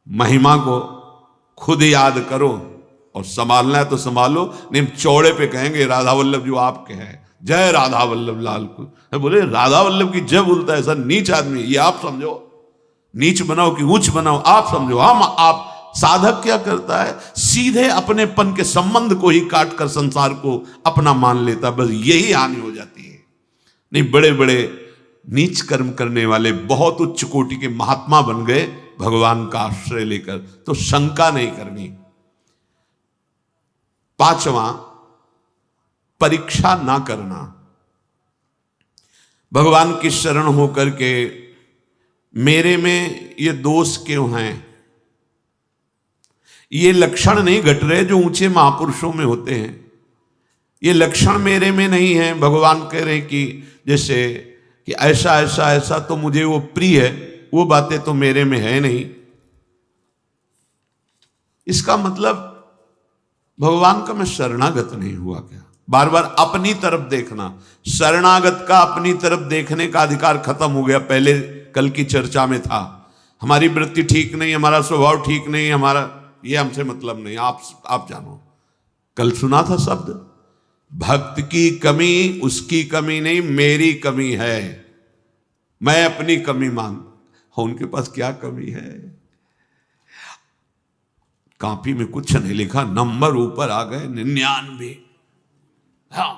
महिमा को खुद याद करो और संभालना है तो संभालो, नहीं चौड़े पे कहेंगे राधा वल्लभ जो आपके हैं, जय राधा वल्लभ लाल को। बोले राधा वल्लभ की जय बोलता है, ऐसा नीच आदमी, ये आप समझो, नीच बनाओ कि ऊंच बनाओ आप समझो। हम आप साधक क्या करता है, सीधे अपनेपन के संबंध को ही काट कर संसार को अपना मान लेता, बस यही हानि हो जाती है। नहीं, बड़े बड़े नीच कर्म करने वाले बहुत उच्च कोटि के महात्मा बन गए भगवान का आश्रय लेकर, तो शंका नहीं करनी। पांचवा, परीक्षा ना करना। भगवान की शरण होकर के मेरे में ये दोष क्यों हैं, ये लक्षण नहीं घट रहे जो ऊंचे महापुरुषों में होते हैं, ये लक्षण मेरे में नहीं है। भगवान कह रहे कि जैसे कि ऐसा ऐसा ऐसा तो मुझे वो प्रिय है, वो बातें तो मेरे में है नहीं। इसका मतलब भगवान का मैं शरणागत नहीं हुआ क्या? बार बार अपनी तरफ देखना, शरणागत का अपनी तरफ देखने का अधिकार खत्म हो गया। पहले कल की चर्चा में था, हमारी वृत्ति ठीक नहीं, हमारा स्वभाव ठीक नहीं, हमारा ये हमसे मतलब नहीं, आप जानो। कल सुना था शब्द, भक्त की कमी उसकी कमी नहीं, मेरी कमी है, मैं अपनी कमी मान। उनके पास क्या कमी है? कॉपी में कुछ नहीं लिखा, नंबर ऊपर आ गए 99। हाँ,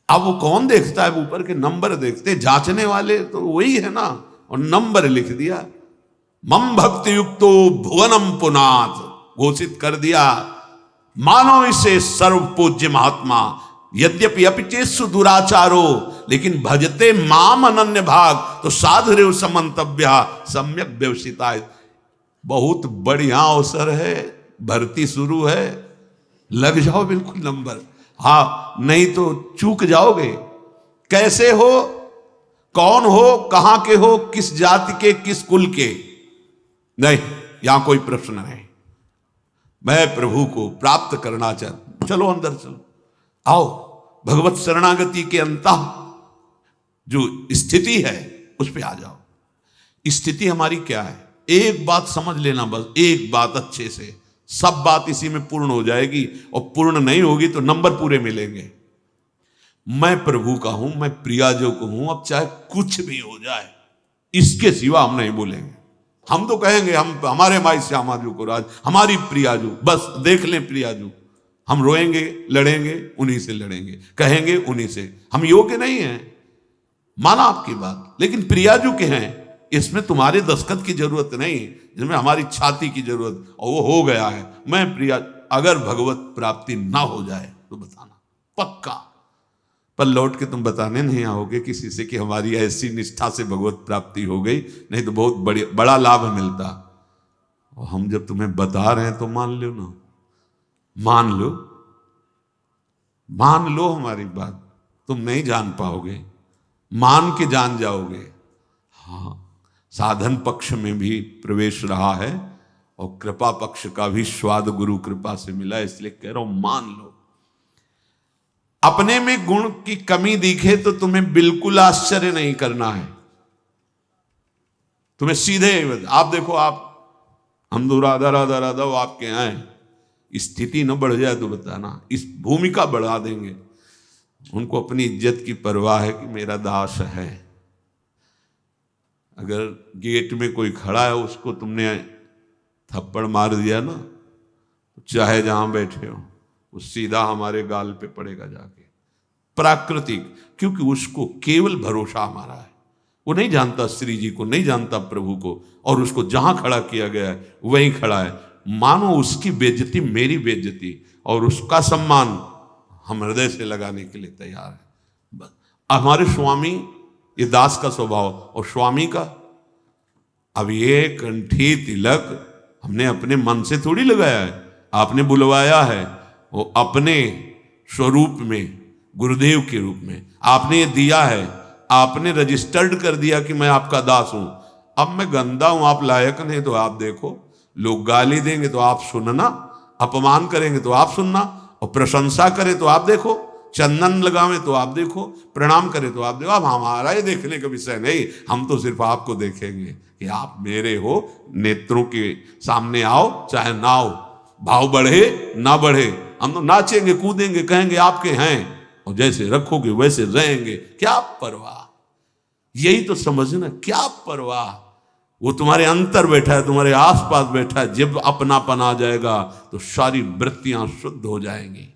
अब वो कौन देखता है ऊपर के नंबर? देखते जांचने वाले तो वही है ना, और नंबर लिख दिया। मम भक्ति युक्तो भुवनम पुनाथ घोषित कर दिया, मानो इसे सर्व पूज्य महात्मा। यद्यपि अपिचेसु दुराचारो, लेकिन भजते माम अनन्य भाग, तो साधुरेव समंतव्य सम्यक व्यवसिता। बहुत बढ़िया अवसर है, भर्ती शुरू है, लग जाओ बिल्कुल नंबर। हाँ, नहीं तो चूक जाओगे। कैसे हो, कौन हो, कहां के हो, किस जाति के, किस कुल के, नहीं, यहां कोई प्रश्न नहीं। मैं प्रभु को प्राप्त करना चाहता, चलो अंदर चलो, आओ भगवत शरणागति के अंतः जो स्थिति है उस पे आ जाओ। स्थिति हमारी क्या है? एक बात समझ लेना, बस एक बात अच्छे से, सब बात इसी में पूर्ण हो जाएगी। और पूर्ण नहीं होगी तो नंबर पूरे मिलेंगे। मैं प्रभु का हूं, मैं प्रियाजो को हूं, अब चाहे कुछ भी हो जाए, इसके सिवा हम नहीं बोलेंगे। हम तो कहेंगे हम हमारे माई श्यामाजू को राज, हमारी प्रियाजू, बस देख लें प्रियाजू। हम रोएंगे, लड़ेंगे, उन्हीं से लड़ेंगे, कहेंगे उन्हीं से। हम योग्य नहीं हैं, माना आपकी बात, लेकिन प्रियाजू के हैं, इसमें तुम्हारे दस्तखत की जरूरत नहीं, जिसमें हमारी छाती की जरूरत, और वो हो गया है। मैं प्रिया, अगर भगवत प्राप्ति ना हो जाए तो बताना पक्का, पर लौट के तुम बताने नहीं आओगे किसी से कि हमारी ऐसी निष्ठा से भगवत प्राप्ति हो गई, नहीं तो बहुत बड़ा लाभ मिलता। और हम जब तुम्हें बता रहे हैं तो मान लो ना, मान लो हमारी बात। तुम नहीं जान पाओगे, मान के जान जाओगे। हाँ, साधन पक्ष में भी प्रवेश रहा है और कृपा पक्ष का भी स्वाद गुरु कृपा से मिला, इसलिए कह रहा हूं मान लो। अपने में गुण की कमी दिखे तो तुम्हें बिल्कुल आश्चर्य नहीं करना है। तुम्हें सीधे आप देखो, आप हम तो राधा राधा राधा, वो आपके यहाँ है, स्थिति न बढ़ जाए तो बताना, इस भूमिका बढ़ा देंगे। उनको अपनी इज्जत की परवाह है कि मेरा दास है। अगर गेट में कोई खड़ा है, उसको तुमने थप्पड़ मार दिया ना, तो चाहे जहां बैठे हो वो सीधा हमारे गाल पे पड़ेगा जाके। प्राकृतिक, क्योंकि उसको केवल भरोसा हमारा है। वो नहीं जानता श्री जी को, नहीं जानता प्रभु को, और उसको जहां खड़ा किया गया है वहीं खड़ा है। मानो उसकी बेइज्जती मेरी बेइज्जती, और उसका सम्मान हम हृदय से लगाने के लिए तैयार है। बस हमारे स्वामी, ये दास का स्वभाव, और स्वामी का अब ये कंठी तिलक हमने अपने मन से थोड़ी लगाया है, आपने बुलवाया है। वो अपने स्वरूप में गुरुदेव के रूप में आपने ये दिया है, आपने रजिस्टर्ड कर दिया कि मैं आपका दास हूं। अब मैं गंदा हूं, आप लायक नहीं, तो आप देखो। लोग गाली देंगे तो आप सुनना, अपमान करेंगे तो आप सुनना, और प्रशंसा करें तो आप देखो, चंदन लगावे तो आप देखो, प्रणाम करें तो आप देखो। अब हमारा ये देखने का विषय नहीं, हम तो सिर्फ आपको देखेंगे कि आप मेरे हो। नेत्रों के सामने आओ चाहे ना आओ, भाव बढ़े ना बढ़े, हम तो नाचेंगे कूदेंगे, कहेंगे आपके हैं, और जैसे रखोगे वैसे रहेंगे। क्या परवाह, यही तो समझना, क्या परवाह। वो तुम्हारे अंतर बैठा है, तुम्हारे आसपास बैठा है। जब अपनापन आ जाएगा तो सारी वृत्तियां शुद्ध हो जाएंगी।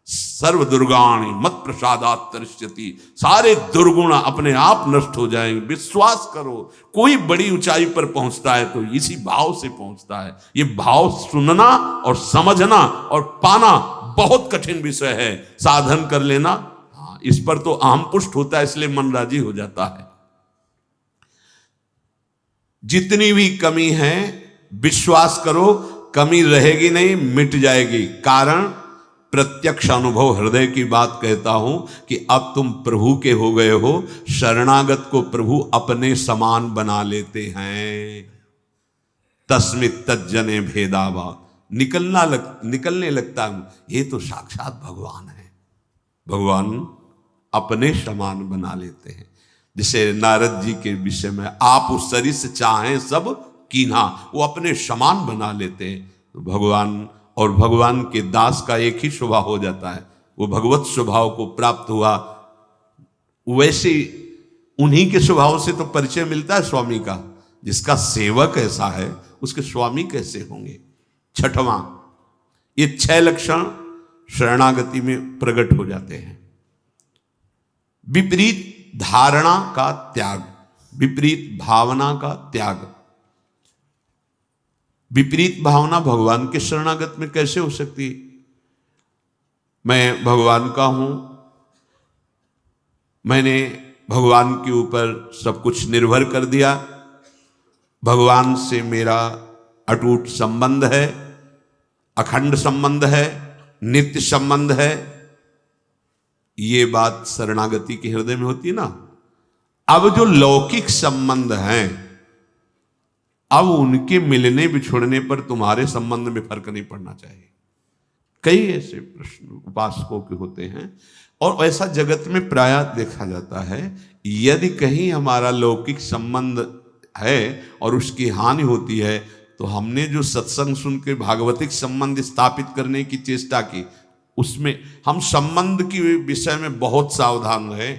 सर्व दुर्गाणी मत प्रसादात तरिष्यति, सारे दुर्गुण अपने आप नष्ट हो जाएंगे। विश्वास करो, कोई बड़ी ऊंचाई पर पहुंचता है तो इसी भाव से पहुंचता है। ये भाव सुनना और समझना और पाना बहुत कठिन विषय है। साधन कर लेना, हाँ, इस पर तो अहम पुष्ट होता है, इसलिए मन राजी हो जाता है। जितनी भी कमी है विश्वास करो, कमी रहेगी नहीं, मिट जाएगी। कारण प्रत्यक्ष अनुभव, हृदय की बात कहता हूं कि अब तुम प्रभु के हो गए हो। शरणागत को प्रभु अपने समान बना लेते हैं। तस्मित तज्जने भेदावा, निकलने लगता हूं, ये तो साक्षात भगवान है। भगवान अपने समान बना लेते हैं। जैसे नारद जी के विषय में, आप उस शरीर से चाहें सब कीन्हा, वो अपने समान बना लेते हैं। तो भगवान और भगवान के दास का एक ही स्वभाव हो जाता है, वो भगवत स्वभाव को प्राप्त हुआ। वैसे उन्हीं के स्वभाव से तो परिचय मिलता है स्वामी का। जिसका सेवक ऐसा है उसके स्वामी कैसे होंगे। छठवां, ये 6 लक्षण शरणागति में प्रकट हो जाते हैं। विपरीत धारणा का त्याग, विपरीत भावना का त्याग। विपरीत भावना भगवान के शरणागत में कैसे हो सकती है। मैं भगवान का हूं, मैंने भगवान के ऊपर सब कुछ निर्भर कर दिया, भगवान से मेरा अटूट संबंध है, अखंड संबंध है, नित्य संबंध है। ये बात शरणागति के हृदय में होती है ना। अब जो लौकिक संबंध हैं, अब उनके मिलने बिछुड़ने पर तुम्हारे संबंध में फर्क नहीं पड़ना चाहिए। कई ऐसे प्रश्न उपासकों के होते हैं, और ऐसा जगत में प्रायः देखा जाता है। यदि कहीं हमारा लौकिक संबंध है और उसकी हानि होती है, तो हमने जो सत्संग सुन के भागवतिक संबंध स्थापित करने की चेष्टा की, उसमें हम संबंध के विषय में बहुत सावधान रहे।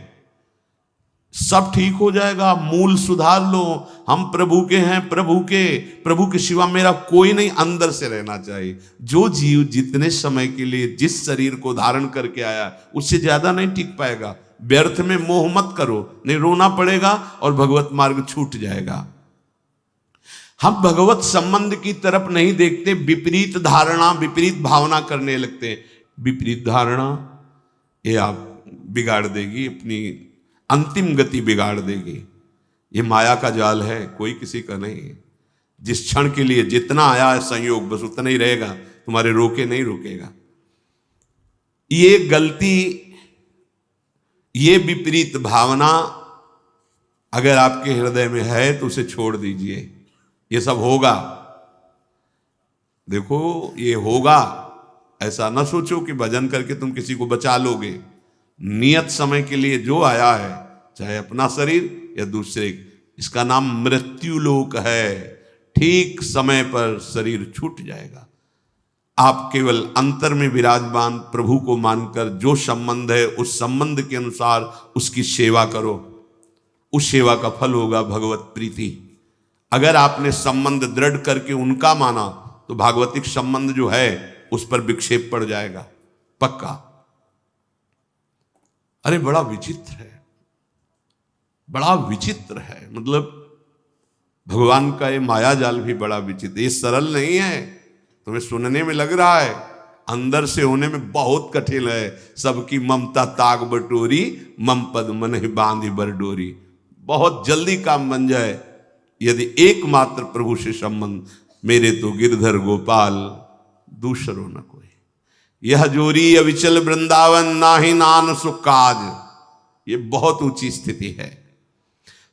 सब ठीक हो जाएगा, मूल सुधार लो। हम प्रभु के हैं, प्रभु के सिवा मेरा कोई नहीं, अंदर से रहना चाहिए। जो जीव जितने समय के लिए जिस शरीर को धारण करके आया, उससे ज्यादा नहीं टिक पाएगा। व्यर्थ में मोह मत करो, नहीं रोना पड़ेगा और भगवत मार्ग छूट जाएगा। हम भगवत संबंध की तरफ नहीं देखते, विपरीत धारणा विपरीत भावना करने लगते। विपरीत धारणा ये आप बिगाड़ देगी, अपनी अंतिम गति बिगाड़ देगी। ये माया का जाल है, कोई किसी का नहीं है। जिस क्षण के लिए जितना आया है संयोग, बस उतना ही रहेगा, तुम्हारे रोके नहीं रुकेगा। ये गलती, ये विपरीत भावना अगर आपके हृदय में है तो उसे छोड़ दीजिए। ये सब होगा, देखो ये होगा। ऐसा ना सोचो कि भजन करके तुम किसी को बचा लोगे। नियत समय के लिए जो आया है, चाहे अपना शरीर या दूसरे, इसका नाम मृत्यु लोक है। ठीक समय पर शरीर छूट जाएगा। आप केवल अंतर में विराजमान प्रभु को मानकर जो संबंध है उस संबंध के अनुसार उसकी सेवा करो। उस सेवा का फल होगा भगवत प्रीति। अगर आपने संबंध दृढ़ करके उनका माना तो भागवतिक संबंध जो है उस पर विक्षेप पड़ जाएगा, पक्का। अरे बड़ा विचित्र है, बड़ा विचित्र है। मतलब भगवान का ये माया जाल भी बड़ा विचित्र, ये सरल नहीं है। तुम्हें सुनने में लग रहा है, अंदर से होने में बहुत कठिन है। सबकी ममता ताग बटोरी, मम पद मन ही बांधी बरडोरी। बहुत जल्दी काम बन जाए यदि एकमात्र प्रभु से संबंध। मेरे तो गिरधर गोपाल दूसरो न कोई। यह जोरी अविचल वृंदावन नाही नान सुकाज। ये बहुत ऊंची स्थिति है।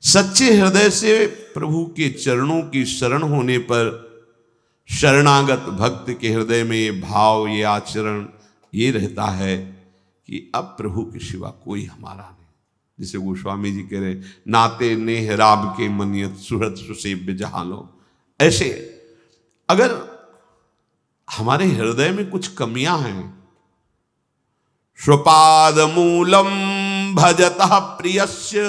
सच्चे हृदय से प्रभु के चरणों की शरण होने पर शरणागत भक्त के हृदय में ये भाव, ये आचरण ये रहता है कि अब प्रभु के सिवा कोई हमारा नहीं। जिसे गोस्वामी जी कह रहे, नाते नेह राब के मनियत सुहृद सुसेव्य जहां लो। ऐसे अगर हमारे हृदय में कुछ कमियां हैं, स्वपाद मूलम भजतः प्रियस्य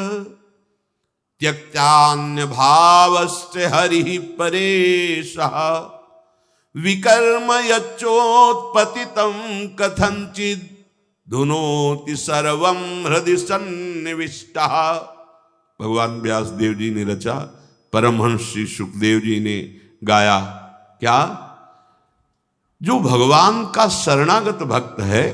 त्यक्तान्य भावस्य हरि परेशः विकर्म यच्चोत्पतितं कथंचित् धुनोति सर्वं हृदि सन्निविष्टः। भगवान व्यास देव जी ने रचा, परमहंस श्री सुखदेव जी ने गाया। क्या? जो भगवान का शरणागत भक्त है,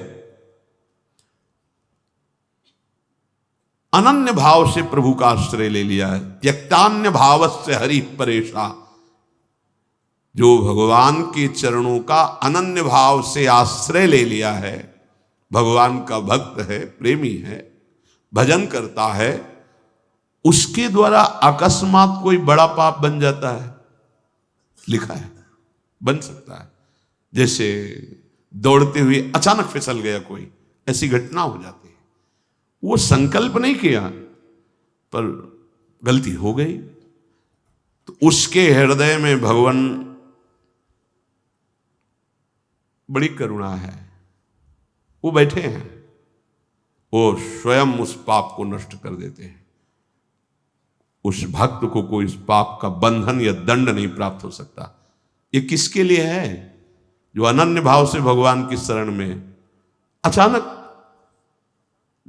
अनन्य भाव से प्रभु का आश्रय ले लिया है, त्यक्तान्य भावस्य हरि परेशा, जो भगवान के चरणों का अनन्य भाव से आश्रय ले लिया है, भगवान का भक्त है, प्रेमी है, भजन करता है, उसके द्वारा अकस्मात कोई बड़ा पाप बन जाता है। लिखा है बन सकता है। जैसे दौड़ते हुए अचानक फिसल गया कोई, ऐसी घटना हो जाती है। वो संकल्प नहीं किया पर गलती हो गई, तो उसके हृदय में भगवान बड़ी करुणा है। वो बैठे हैं, वो स्वयं उस पाप को नष्ट कर देते हैं। उस भक्त को कोई उस पाप का बंधन या दंड नहीं प्राप्त हो सकता। ये किसके लिए है? जो अनन्य भाव से भगवान की शरण में अचानक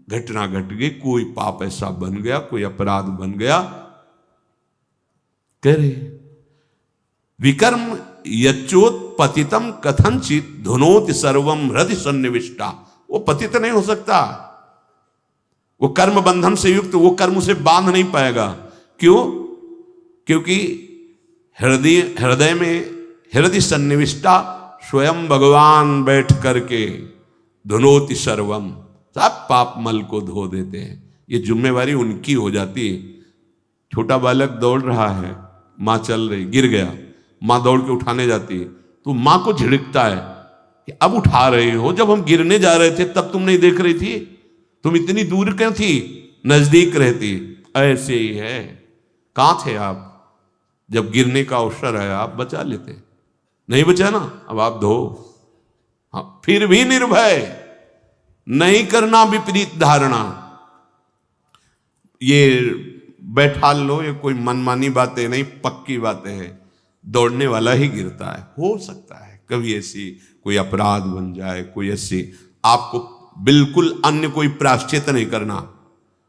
घटना घट गई, कोई पाप ऐसा बन गया, कोई अपराध बन गया। कह रहे विकर्म यच्चोत्पतितम कथंचित धुनोति सर्वम हृदि सन्निविष्टा। वो पतित नहीं हो सकता, वो कर्म बंधन से युक्त, वो कर्म उसे बांध नहीं पाएगा। क्यों? क्योंकि हृदय में हृदय सन्निविष्टा स्वयं भगवान बैठ करके धुनोति सर्वम, सब पाप मल को धो देते हैं। ये जिम्मेवारी उनकी हो जाती है। छोटा बालक दौड़ रहा है, माँ चल रही, गिर गया, माँ दौड़ के उठाने जाती है, तो माँ को झिड़कता है कि अब उठा रहे हो, जब हम गिरने जा रहे थे तब तुम नहीं देख रही थी, तुम इतनी दूर क्यों थी, नजदीक रहती। ऐसे ही है, कहाँ थे आप जब गिरने का अवसर है, आप बचा लेते, नहीं बचा ना, अब आप धो। हाँ, फिर भी निर्भय, नहीं करना विपरीत धारणा। ये बैठा लो, ये कोई मनमानी बातें नहीं, पक्की बातें हैं। दौड़ने वाला ही गिरता है। हो सकता है कभी ऐसी कोई अपराध बन जाए, कोई ऐसी, आपको बिल्कुल अन्य कोई प्रायश्चित नहीं करना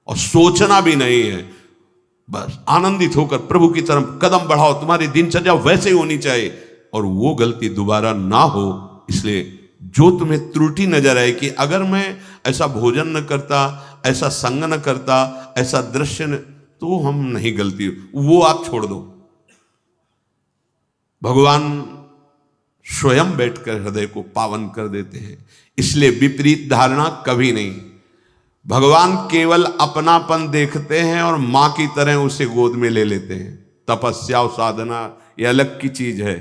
और सोचना भी नहीं है। बस आनंदित होकर प्रभु की तरफ कदम बढ़ाओ, तुम्हारी दिनचर्या वैसे ही होनी चाहिए और वो गलती दोबारा ना हो। इसलिए जो तुम्हें त्रुटि नजर आए कि अगर मैं ऐसा भोजन न करता, ऐसा संग न करता, ऐसा दृश्य न, तो हम नहीं गलती, वो आप छोड़ दो। भगवान स्वयं बैठकर हृदय को पावन कर देते हैं। इसलिए विपरीत धारणा कभी नहीं। भगवान केवल अपनापन देखते हैं और मां की तरह उसे गोद में ले लेते हैं। तपस्या और साधना ये अलग की चीज है,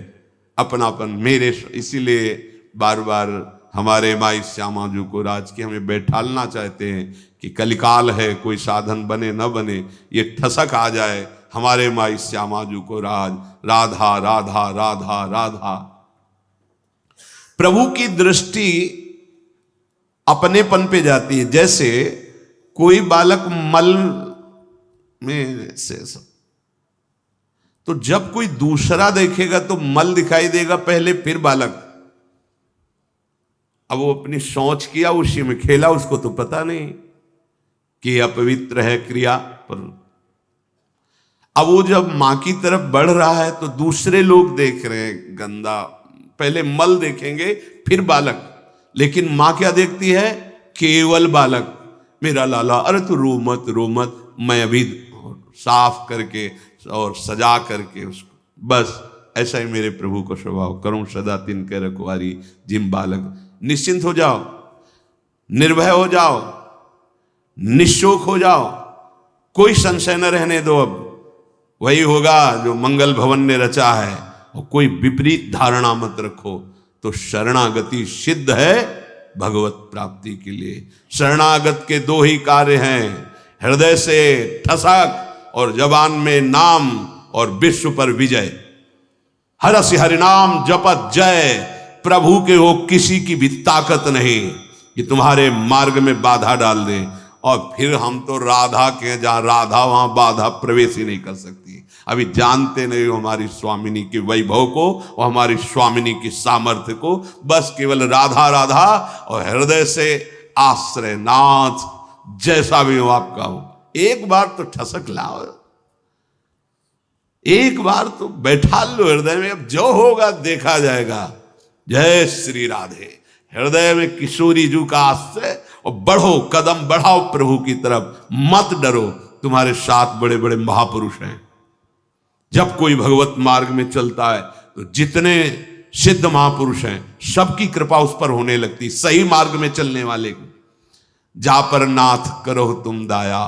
अपनापन मेरे। इसीलिए बार बार हमारे माई श्यामा जी को राज की हमें बैठालना चाहते हैं कि कलिकाल है, कोई साधन बने न बने, ये ठसक आ जाए हमारे माई श्यामा जी को राज, राधा राधा राधा राधा। प्रभु की दृष्टि अपनेपन पे जाती है। जैसे कोई बालक मल में से तो जब कोई दूसरा देखेगा तो मल दिखाई देगा पहले, फिर बालक। अब वो अपनी सोच किया, उसी में खेला, उसको तो पता नहीं कि अपवित्र है क्रिया पर। अब वो जब मां की तरफ बढ़ रहा है तो दूसरे लोग देख रहे हैं गंदा, पहले मल देखेंगे फिर बालक, लेकिन मां क्या देखती है? केवल बालक। मेरा लाला, अरे तू रो मत रो मत, मैं अभी साफ करके और सजा करके उसको, बस ऐसा ही मेरे प्रभु को स्वभाव करूं सदा तिनके रखवारी जिम बालक। निश्चिंत हो जाओ, निर्भय हो जाओ, निशोक हो जाओ, कोई संशय न रहने दो। अब वही होगा जो मंगल भवन ने रचा है, और कोई विपरीत धारणा मत रखो। तो शरणागति सिद्ध है भगवत प्राप्ति के लिए। शरणागत के दो ही कार्य हैं, हृदय से ठसक और जबान में नाम और विश्व पर विजय। हरस हरिनाम जपत जय, प्रभु के हो किसी की भी ताकत नहीं कि तुम्हारे मार्ग में बाधा डाल दे। और फिर हम तो राधा के, जहां राधा वहां बाधा प्रवेश ही नहीं कर सकती। अभी जानते नहीं हो हमारी स्वामिनी के वैभव को और हमारी स्वामिनी की सामर्थ्य को। बस केवल राधा राधा और हृदय से आश्रय नाथ, जैसा भी हो आपका हो, एक बार तो ठसक लाओ, एक बार तो बैठा लो हृदय में। अब जो होगा देखा जाएगा। जय श्री राधे। हृदय में किशोरी जू का आश्रय, और बढ़ो, कदम बढ़ाओ प्रभु की तरफ, मत डरो। तुम्हारे साथ बड़े बड़े महापुरुष हैं। जब कोई भगवत मार्ग में चलता है तो जितने सिद्ध महापुरुष हैं सबकी कृपा उस पर होने लगती, सही मार्ग में चलने वाले को। जा पर नाथ करो तुम दाया,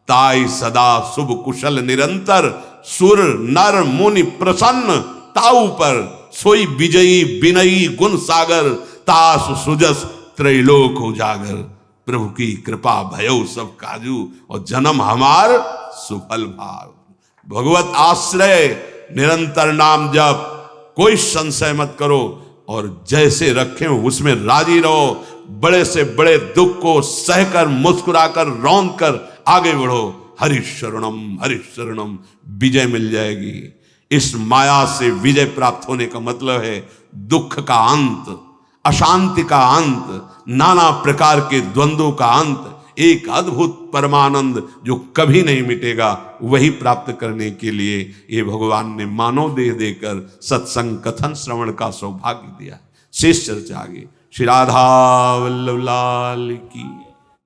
ताई सदा शुभ कुशल निरंतर, सुर नर मुनि प्रसन्न ताऊ पर, सोई विजयी विनयी गुण सागर, तास सुजस त्रैलोक उजागर। प्रभु की कृपा भयो सब काजू, और जन्म हमार सुफल भाव। भगवत आश्रय, निरंतर नाम जप, कोई संशय मत करो, और जैसे रखे हो उसमें राजी रहो। बड़े से बड़े दुख को सहकर, मुस्कुराकर, रौंद कर आगे बढ़ो। हरि शरणम, विजय मिल जाएगी। इस माया से विजय प्राप्त होने का मतलब है दुख का अंत, अशांति का अंत, नाना प्रकार के द्वंद्वों का अंत, एक अद्भुत परमानंद जो कभी नहीं मिटेगा। वही प्राप्त करने के लिए ये भगवान ने मानव देह देकर सत्संग कथन श्रवण का सौभाग्य दिया। शेष चर्चा आगे। श्री राधा वल्लभ लाल की।